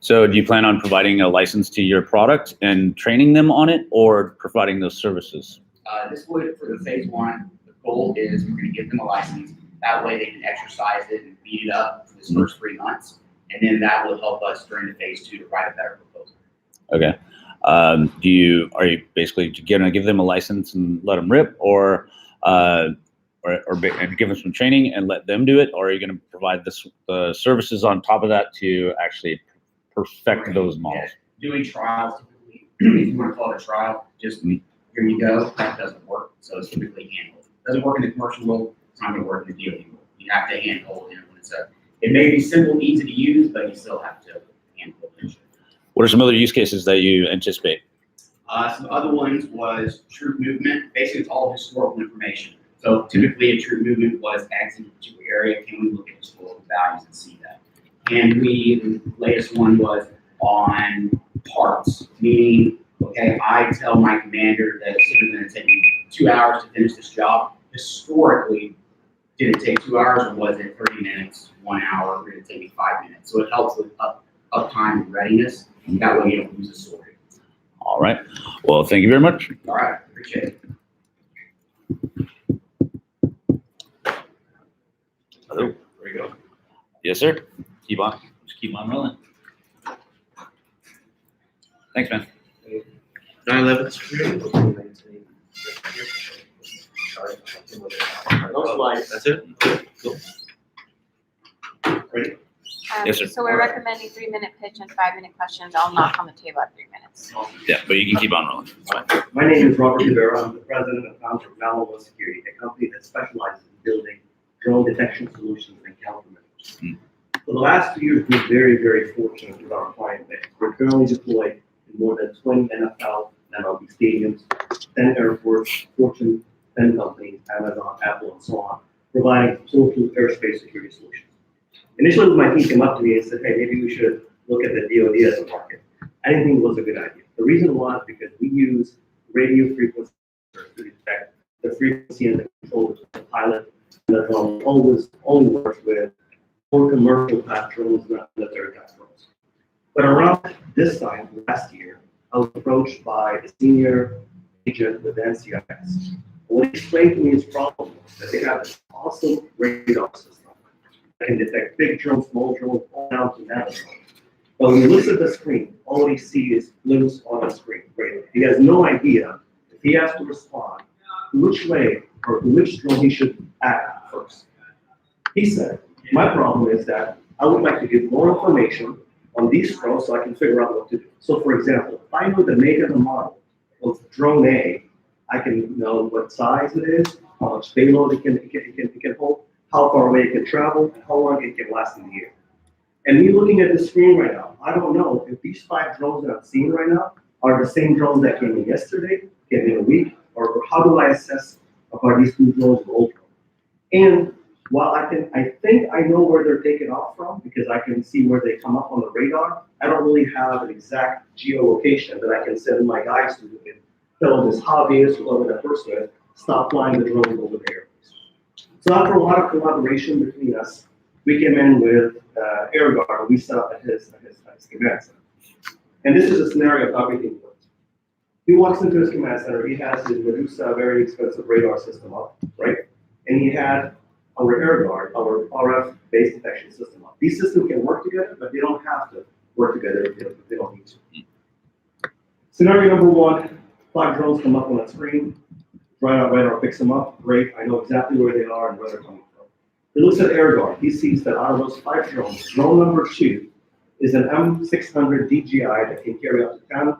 So do you plan on providing a license to your product and training them on it, or providing those services? This would, for the phase one, the goal is we're going to give them a license. That way they can exercise it and beat it up for this first 3 months. And then that will help us during the phase two to write a better proposal. Okay. Are you basically going to give them a license and let them rip, or give them some training and let them do it, or are you going to provide the services on top of that to actually perfect those models? Yeah. Doing trials, typically, if you want to call it a trial, just here you go. That doesn't work. So it's typically handled. It doesn't work in the commercial world. It's not going to work in the DoD world. You have to handhold it when it's it may be simple, easy to use, but you still have to handhold it. What are some other use cases that you anticipate? Some other ones was troop movement. Basically, it's all historical information. So typically, a troop movement was X in a particular area. Can we look at historical values and see that? And the latest one was on parts, meaning, okay, I tell my commander that it's going to take me 2 hours to finish this job. Historically, did it take 2 hours, or was it 30 minutes, 1 hour, or did it take me 5 minutes? So it helps with uptime and readiness. That way you don't lose a sword. All right. Well, thank you very much. All right, appreciate it. There we go. Yes, sir. Just keep on rolling. Thanks, man. 9/11. That's it? Cool. Ready? Yes, sir. So we're recommending 3-minute pitch and 5-minute questions. I'll knock on the table at 3 minutes. Yeah, but you can keep on rolling. It's fine. My name is Robert Rivera. I'm the president and founder of Malware Security, a company that specializes in building drone detection solutions and countermeasures. For the last 2 years, we've been very, very fortunate with our client base. We're currently deployed in more than 20 NFL and MLB stadiums, 10 airports, Fortune 10 companies, Amazon, Apple, and so on, providing total airspace security solutions. Initially, my team came up to me and said, hey, maybe we should look at the DoD as a market. I didn't think it was a good idea. The reason was because we use radio frequency to detect the frequency and the control of the pilot. And the drone only works with more commercial type drones, not military type drones. But around this time, last year, I was approached by a senior agent with NCIS. What he explained to me his problem was that they have this awesome radar system that can detect big drones, small drones, all down to nano drones. But when he looks at the screen, all he sees is blimps on the screen. Right? He has no idea if he has to respond which way or which drone he should act first. He said, my problem is that I would like to get more information on these drones so I can figure out what to do. So for example, if I know the make and the model of drone A, I can know what size it is, how much payload it can hold, how far away it can travel, and how long it can last in the air. And me looking at the screen right now, I don't know if these 5 drones that I'm seeing right now are the same drones that came in yesterday, came in a week, or how do I assess are these 2 drones or old drones? And while I think I know where they're taken off from because I can see where they come up on the radar, I don't really have an exact geolocation that I can send my guys to and tell this hobbyist or whoever that person is, stop flying the drone over the airways. So after a lot of collaboration between us, we came in with AirGuard. We set up at his command center. And this is a scenario of how everything works. He walks into his command center. He has his Medusa very expensive radar system up, right? And he had our AirGuard, our RF-based detection system up. These systems can work together, but they don't have to work together if they don't need to. Scenario number 1, 5 drones come up on the screen. Radar picks them up. Great, I know exactly where they are and where they're coming from. He looks at AirGuard. He sees that out of those 5 drones, drone number 2 is an M600 DJI that can carry up to 10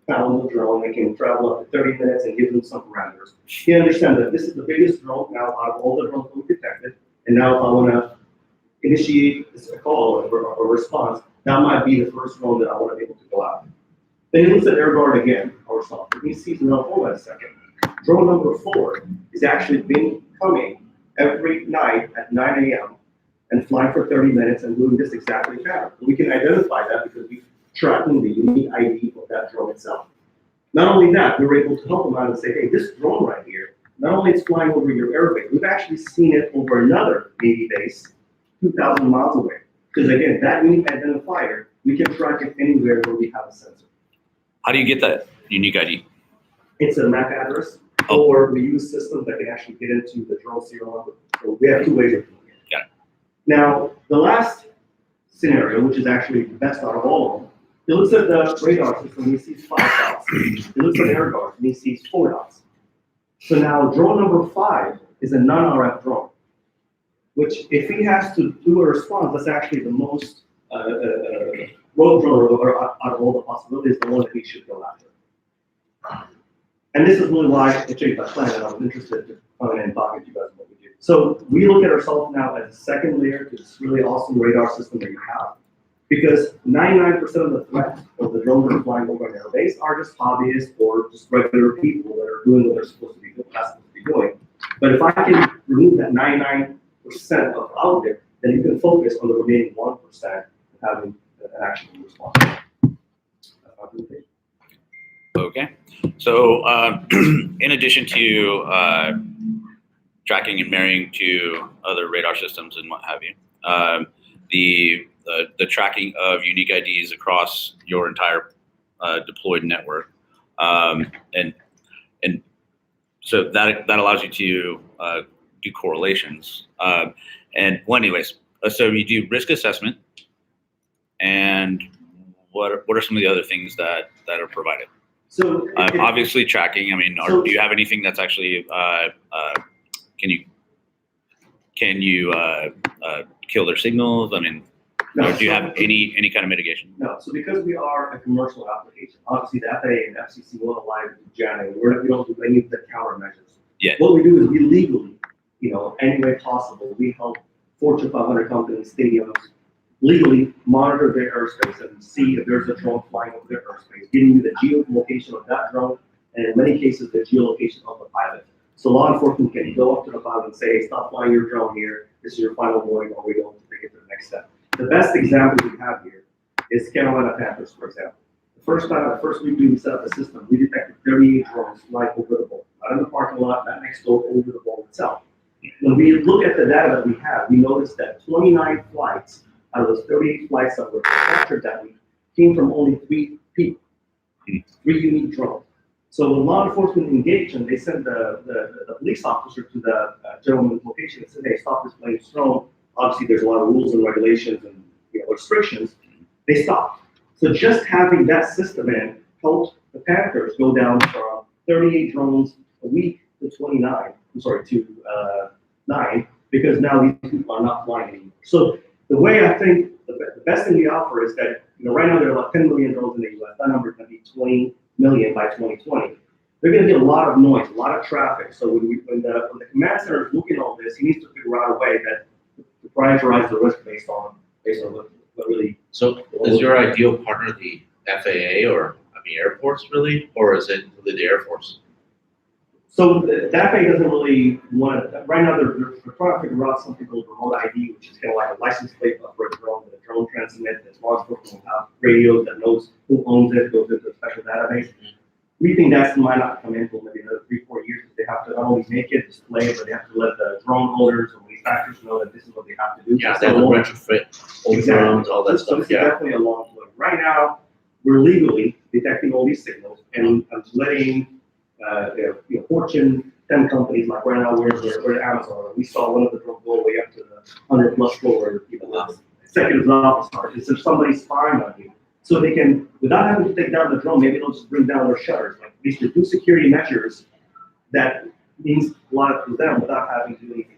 pounds of drone. It can travel up to 30 minutes and give them some parameters. He understands that this is the biggest drone now out of all the drones we detected. And now if I want to initiate a call or response, that might be the first drone that I want to be able to go after. Then he looks at AirGuard again, our software. He sees, no, hold on a second. Drone number 4 is actually been coming every night at 9 a.m. and flying for 30 minutes and doing this exactly pattern. We can identify that because we're tracking the unique ID of that drone itself. Not only that, we were able to help them out and say, hey, this drone right here, not only it's flying over your airbase, we've actually seen it over another Navy base 2,000 miles away. Because again, that unique identifier, we can track it anywhere where we have a sensor. How do you get that unique ID? It's a MAC address, or we use systems that can actually get into the drone serial number. So we have 2 ways of doing it. Got it. Now, the last scenario, which is actually the best out of all of them, he looks at the radar system and he sees 5 dots. He looks at AirGuard and he sees 4 dots. So now drone number 5 is a non-RF drone, which if he has to do a response, that's actually the most road drone or out of all the possibilities, the one that we should go after. And this is really why I changed my plan and I was interested in coming in and talking to you guys about what we do. So we look at ourselves now as a second layer to this really awesome radar system that you have. Because 99% of the threats of the drones that are flying over an airbase are just hobbyists or just regular people that are doing what they're supposed to be doing. But if I can remove that 99% of out there, then you can focus on the remaining 1% and having an actual response. Okay. So in addition to tracking and marrying to other radar systems and what have you, the tracking of unique IDs across your entire deployed network, and so that allows you to do correlations. And well, anyways, so you do risk assessment, and what are some of the other things that are provided? So obviously tracking. I mean, do you have anything that's actually can you kill their signals? I mean, no, do you have any kind of mitigation? No. So because we are a commercial application, obviously the FAA and FCC won't allow you to do jamming. We don't do any of the countermeasures. Yeah. What we do is we legally, any way possible, we help Fortune 500 companies, stadiums, legally monitor their airspace and see if there's a drone flying over their airspace, giving you the geolocation of that drone, and in many cases, the geolocation of the pilot. So law enforcement can go up to the pilot and say, hey, stop flying your drone here. This is your final warning, or we don't take it to the next step. The best example we have here is Carolina Panthers, for example. The first week we set up the system, we detected 38 drones flying over the bowl, not in the parking lot, not next door, over the bowl itself. When we look at the data that we have, we noticed that 29 flights out of those 38 flights that were captured that week came from only 3 people, 3 unique drones. So when law enforcement engaged and they sent the police officer to the gentleman's location and said, hey, stop this plane's drone. Obviously, there's a lot of rules and regulations and restrictions. They stopped. So just having that system in helped the Panthers go down from 38 drones a week to 29, I'm sorry, to 9, because now these people are not flying anymore. So the way I think the best thing we offer is that, right now there are about 10 million drones in the US. That number is going to be 20 million by 2020. They're going to get a lot of noise, a lot of traffic. So when the command center is looking at all this, he needs to figure out a way that to prioritize the risk based on what really. So is your ideal partner the FAA or, airports really, or is it really the Air Force? So the FAA doesn't really want to, right now they're trying to figure out something called remote ID, which is kind of like a license plate for a drone, that a drone transmit that's launch will have radios that knows who owns it, goes into a special database. We think that might not come in until maybe another 3-4 years, because they have to not only make it, display it, but they have to let the drone holders or manufacturers know that this is what they have to do. Yeah, they have to retrofit old drones, all that So stuff, this is yeah. definitely a long play. Right now, we're legally detecting all these signals and letting Fortune 10 companies, like right now we're at Amazon. We saw one of the drones go all the way up to the 100+ floor, executives office are. Is there somebody spying on you? So they can, without having to take down the drone, maybe they'll just bring down their shutters. Like these are do security measures that means a lot to them without having to do anything.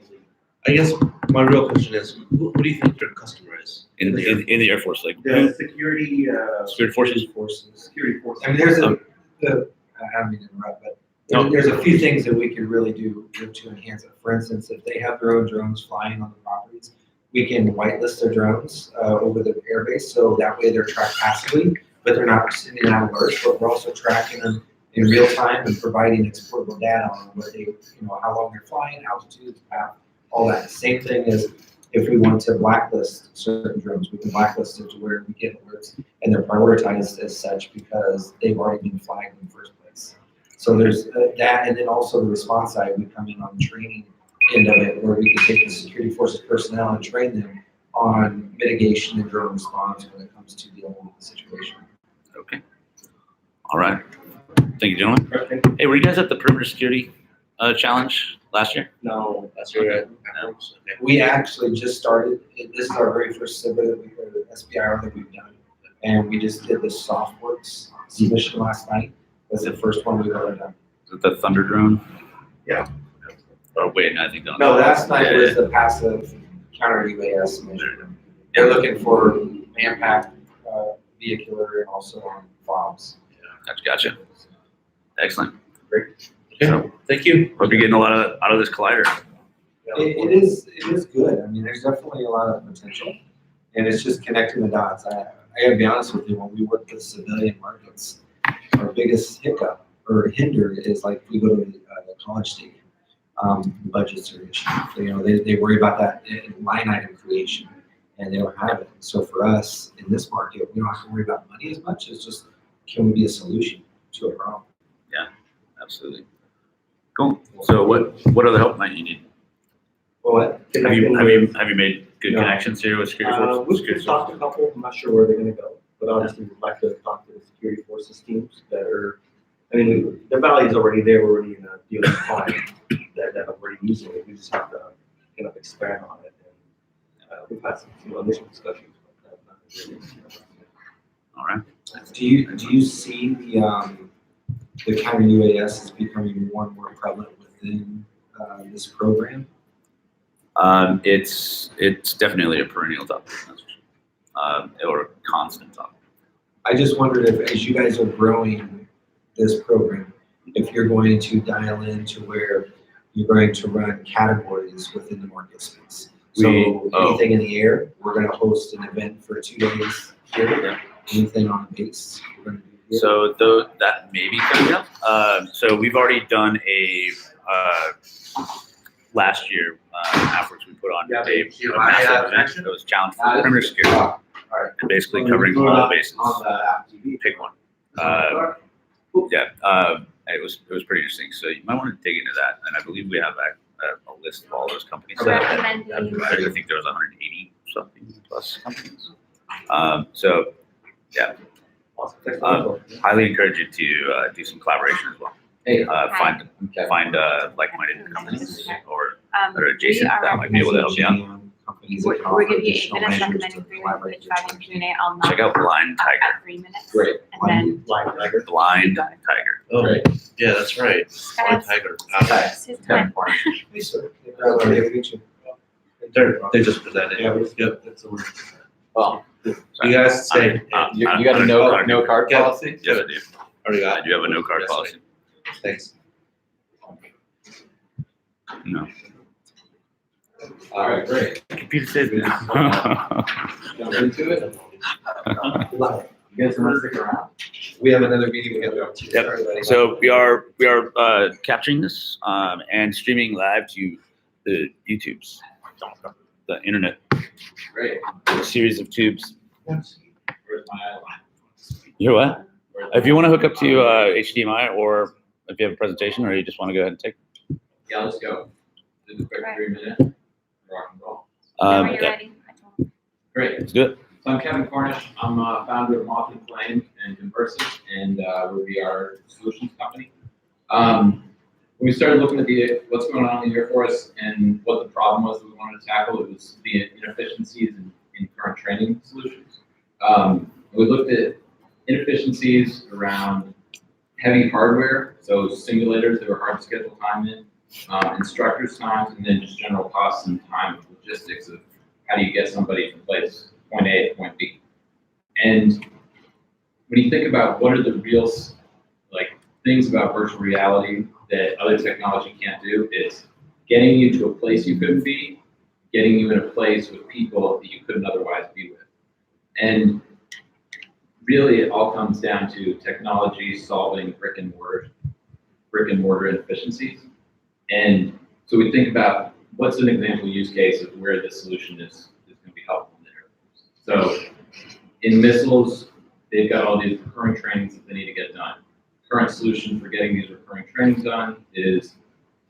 I guess my real question is, who do you think your customer is? In the Air Force, like The security security forces. security forces. I mean, there's I don't mean to interrupt, but there's a few things that we could really do to enhance it. For instance, if they have their own drones flying on the properties, we can whitelist their drones over the airbase, so that way they're tracked passively, but they're not sending out alerts, but we're also tracking them in real time and providing exportable data on what they, how long they're flying, altitudes, path, all that. Same thing as if we want to blacklist certain drones, we can blacklist it to where we get alerts and they're prioritized as such because they've already been flagged in the first place. So there's that, and then also the response side, we come in on the training end of it, where we can take the security forces personnel and train them on mitigation and drone response when it comes to dealing with the situation. Okay. All right. Thank you, gentlemen. Hey, were you guys at the perimeter security challenge last year? No, That's right. We actually just started, this is our very first SBIR that we've done. And we just did the Softworks submission last night. That's the first one we've ever done. Is it the Thunder drone? Yeah. Oh, wait, no, I think No, last night was the passive counter UAS submission. They're looking for man-packed, vehicular, and also on FOBs. Gotcha. Excellent. Okay, so, thank you. Hope you're getting a lot out of this collider. It is good. I mean, there's definitely a lot of potential, and it's just connecting the dots. I gotta be honest with you, when we work with civilian markets, our biggest hiccup or hinder is like we go to the college stadium. Budgets are issues. They worry about that line item creation, and they don't have it. So for us in this market, we don't have to worry about money as much as just can we be a solution to a problem. Yeah, absolutely. Cool. So what other help might you need? Well, what? Have you made good No. connections here with security forces? We've talked to a couple. I'm not sure where they're going to go, but obviously we'd like to talk to the security forces teams that are. I mean, the value is already there. We're already in a deal with client that are already using it. We just have to kind of expand on it. And we've had some initial discussions. All right. Do you see the counter UAS is becoming more and more prevalent within this program? It's definitely a perennial topic, that's for sure. Or a constant topic. I just wondered if, as you guys are growing this program, if you're going to dial into where you're going to run categories within the market space. So anything in the air, we're going to host an event for 2 days here. Yeah. Anything on base, we're going to do here. So that may be coming up. So we've already done a last year afterwards we put on a massive event. It was challenge for perimeter security, and basically covering all bases. Pick one. It was pretty interesting. So you might want to dig into that. And I believe we have a list of all those companies. I think there was 180 something plus companies. So yeah, highly encourage you to do some collaboration as well. Find like-minded companies or that are adjacent that might be able to help you out. companies that can We're offer gonna be 8 additional minutes, measures recommending to 3 collaborate. minutes, 5 Q&A. I'll knock Check out Blind Tiger. at 3 minutes. Great. And then Blind Tiger. Blind Tiger. Oh, Great. yeah, that's right. Guys. Tiger. it's his time. Hey, sir. Lovely to meet you. They just presented. Yeah, Yep. that's the word. Well, You guys stay. you got a no card Yeah. policy? Yes, I do. Already got I do have a no card Yes, policy. Thanks. No. All right, great. Computer says no. Jump into it. You guys want to stick around? We have another meeting we have to go to. Yep. Sorry, buddy. So we are capturing this and streaming live to the YouTubes, the internet, Great. a series of tubes. Where's my eye line? You know what? If you want to hook up to HDMI, or if you have a presentation, or you just want to go ahead and take. Yeah, let's go. Do the quick 3-minute rock and roll. Whenever you're Yeah, ready. Great. let's do it. So I'm Kevin Cornish. I'm founder of Moth and Flame and Conversing, and we're the VR solutions company. When we started looking at what's going on in the Air Force and what the problem was that we wanted to tackle, it was the inefficiencies in current training solutions. We looked at inefficiencies around heavy hardware, so simulators that were hard to schedule time in, instructors' times, and then just general costs and time logistics of how do you get somebody from place point A to point B. And when you think about what are the real things about virtual reality that other technology can't do, it's getting you to a place you couldn't be, getting you in a place with people that you couldn't otherwise be with. And really it all comes down to technology solving brick and mortar inefficiencies. And so we think about what's an example use case of where the solution is going to be helpful in the Air Force. So in missiles, they've got all these recurring trainings that they need to get done. Current solution for getting these recurring trainings done is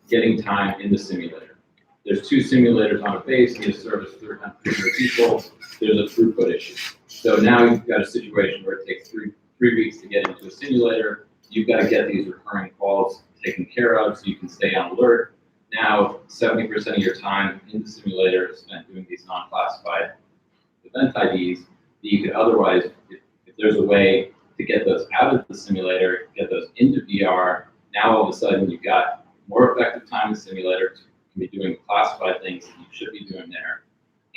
getting time in the simulator. There's 2 simulators on a base, and you service 300 people. There's a throughput issue. So now you've got a situation where it takes three weeks to get into a simulator. You've got to get these recurring calls taken care of so you can stay on alert. Now, 70% of your time in the simulator is spent doing these non-classified event IDs that you could otherwise, if there's a way to get those out of the simulator, get those into VR, now all of a sudden you've got more effective time in the simulator to be doing classified things that you should be doing there.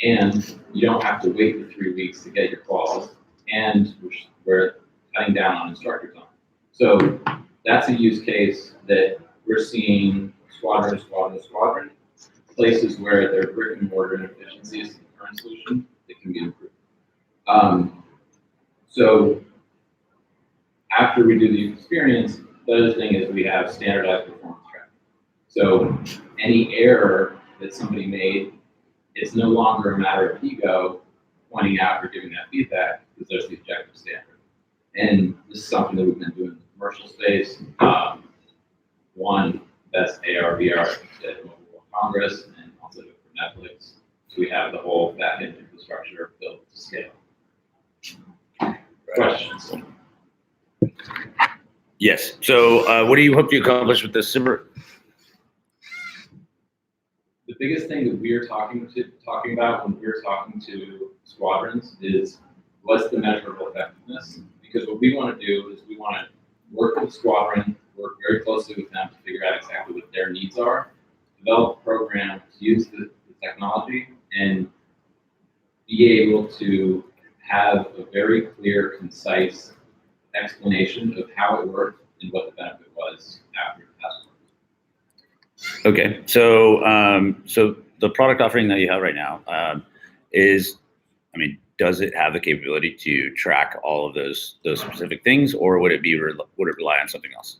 And you don't have to wait for 3 weeks to get your calls, and we're cutting down on instructor time. So that's a use case that we're seeing squadron, places where there are brick and mortar inefficiencies in the current solution that can be improved. So after we do the experience, the other thing is we have standardized performance tracking. So any error that somebody made, it's no longer a matter of ego pointing out or giving that feedback, because there's the objective standard. And this is something that we've been doing in the commercial space. One, best AR, VR at Mobile World Congress, and also for Netflix. So we have the whole backend infrastructure built to scale. Questions? Yes. So what do you hope to accomplish with this simmer? The biggest thing that we're talking about when we're talking to squadrons is what's the measurable effectiveness? Because what we want to do is we want to work with the squadron, work very closely with them to figure out exactly what their needs are, develop a program to use the technology, and be able to have a very clear, concise explanation of how it worked and what the benefit was after the test work. Okay. So so the product offering that you have right now is, I mean, does it have the capability to track all of those specific things, or would it rely on something else?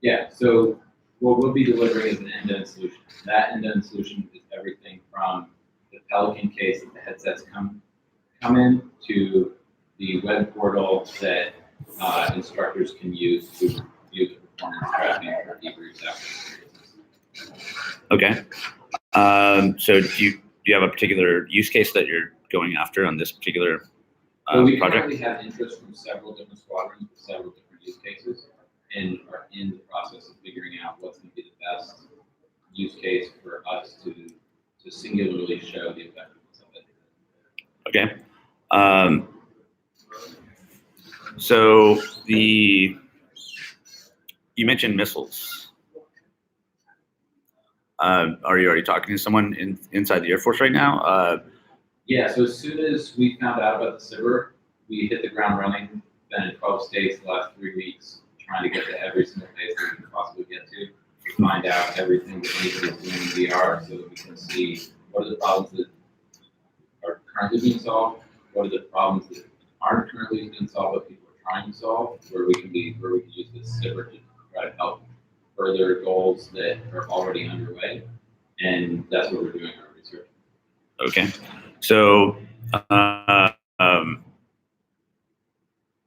Yeah, so what we'll be delivering is an end-to-end solution. That end-to-end solution is everything from the Pelican case that the headsets come in to the web portal that instructors can use to view the performance tracking or debriefs after. Okay. So do you have a particular use case that you're going after on this particular So we project? currently have interest from several different squadrons with several different use cases, and are in the process of figuring out what's going to be the best use case for us to singularly show the effectiveness. Okay. So you mentioned missiles. Are you already talking to someone inside the Air Force right now? Yeah, so as soon as we found out about the SBIR, we hit the ground running. Been in 12 states the last 3 weeks, trying to get to every single place that we can possibly get to find out everything that needs to be doing in VR so that we can see what are the problems that are currently being solved, what are the problems that aren't currently being solved but people are trying to solve, where we can use this SBIR to try to help further goals that are already underway. And that's what we're doing our research. Okay. So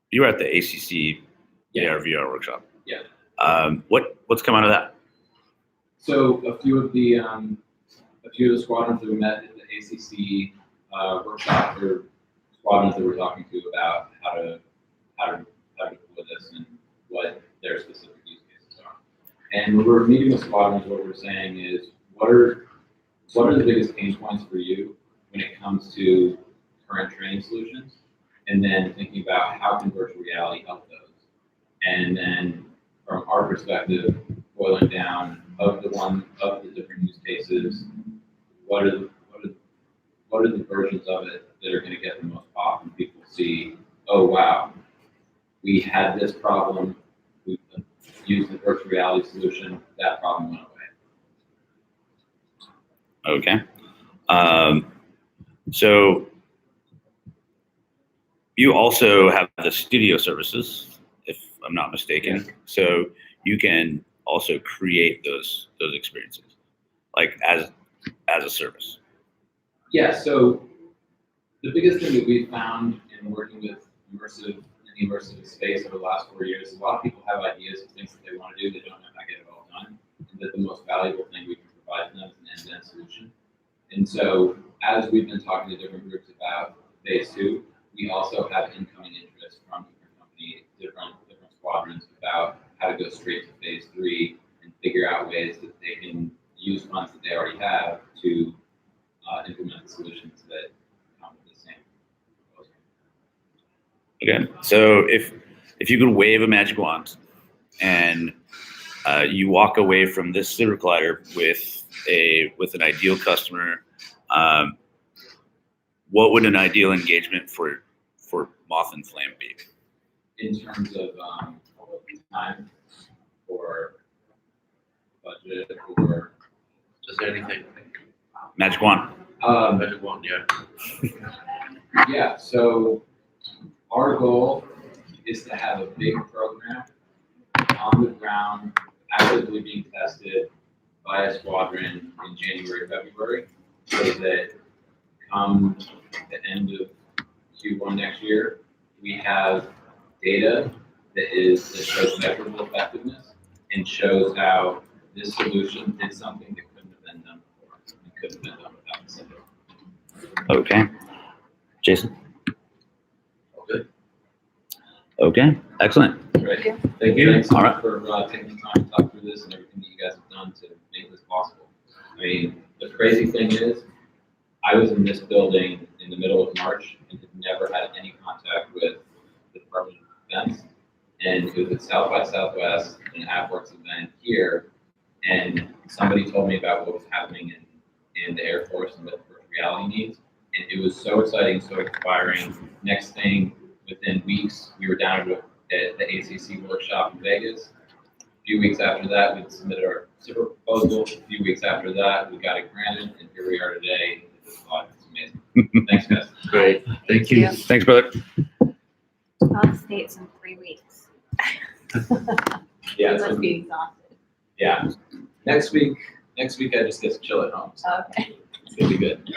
you were at the ACC AR VR workshop. Yeah. What's come out of that? So a few of the squadrons that we met at the ACC workshop were squadrons that we're talking to about how to deploy this and what their specific use cases are. And when we're meeting with squadrons, what we're saying is, what are the biggest pain points for you when it comes to current training solutions? And then thinking about how can virtual reality help those? And then from our perspective, boiling down of the different use cases, what are the versions of it that are going to get the most pop and people see, oh wow, we had this problem, we used the virtual reality solution, that problem went away. Okay. So you also have the studio services, if I'm not mistaken. Yeah. So you can also create those experiences, like as a service. Yeah. So the biggest thing that we've found in working with immersive space over the last 4 years, a lot of people have ideas of things that they want to do, they don't know how to get it all done, and that the most valuable thing we can provide to them is an end-to-end solution. And so as we've been talking to different groups about phase 2, we also have incoming interest from different squadrons about how to go straight to phase 3 and figure out ways that they can use funds that they already have to implement the solutions that come with the same proposal. Okay, so if you could wave a magic wand and you walk away from this SBIR collider with an ideal customer, what would an ideal engagement for Moth and Flame be? In terms of time or budget or Just anything. Magic wand. Magic wand, yeah. Yeah, so our goal is to have a big program on the ground, actively being tested by a squadron in January, February, so that come the end of Q1 next year, we have data that shows measurable effectiveness and shows how this solution did something that couldn't have been done before and couldn't have been done without the SBIR. Okay. Jason? All good. Okay, excellent. Great. Thank you. Thanks All right. for taking the time to talk through this and everything that you guys have done to make this possible. I mean, the crazy thing is, I was in this building in the middle of March and had never had any contact with the Department of Defense. And it was at South by Southwest, an AppWorks event here, and somebody told me about what was happening in the Air Force and what virtual reality needs. And it was so exciting, so inspiring. Next thing, within weeks, we were down at the ACC workshop in Vegas. A few weeks after that, we submitted our SBIR proposal. A few weeks after that, we got it granted, and here we are today. It's amazing. Thanks, guys. Great. Thank you. Thanks, brother. 12 states in 3 weeks. Yeah, You so, must be exhausted. yeah. Next week I just get to chill at home. So Okay. it's gonna be good.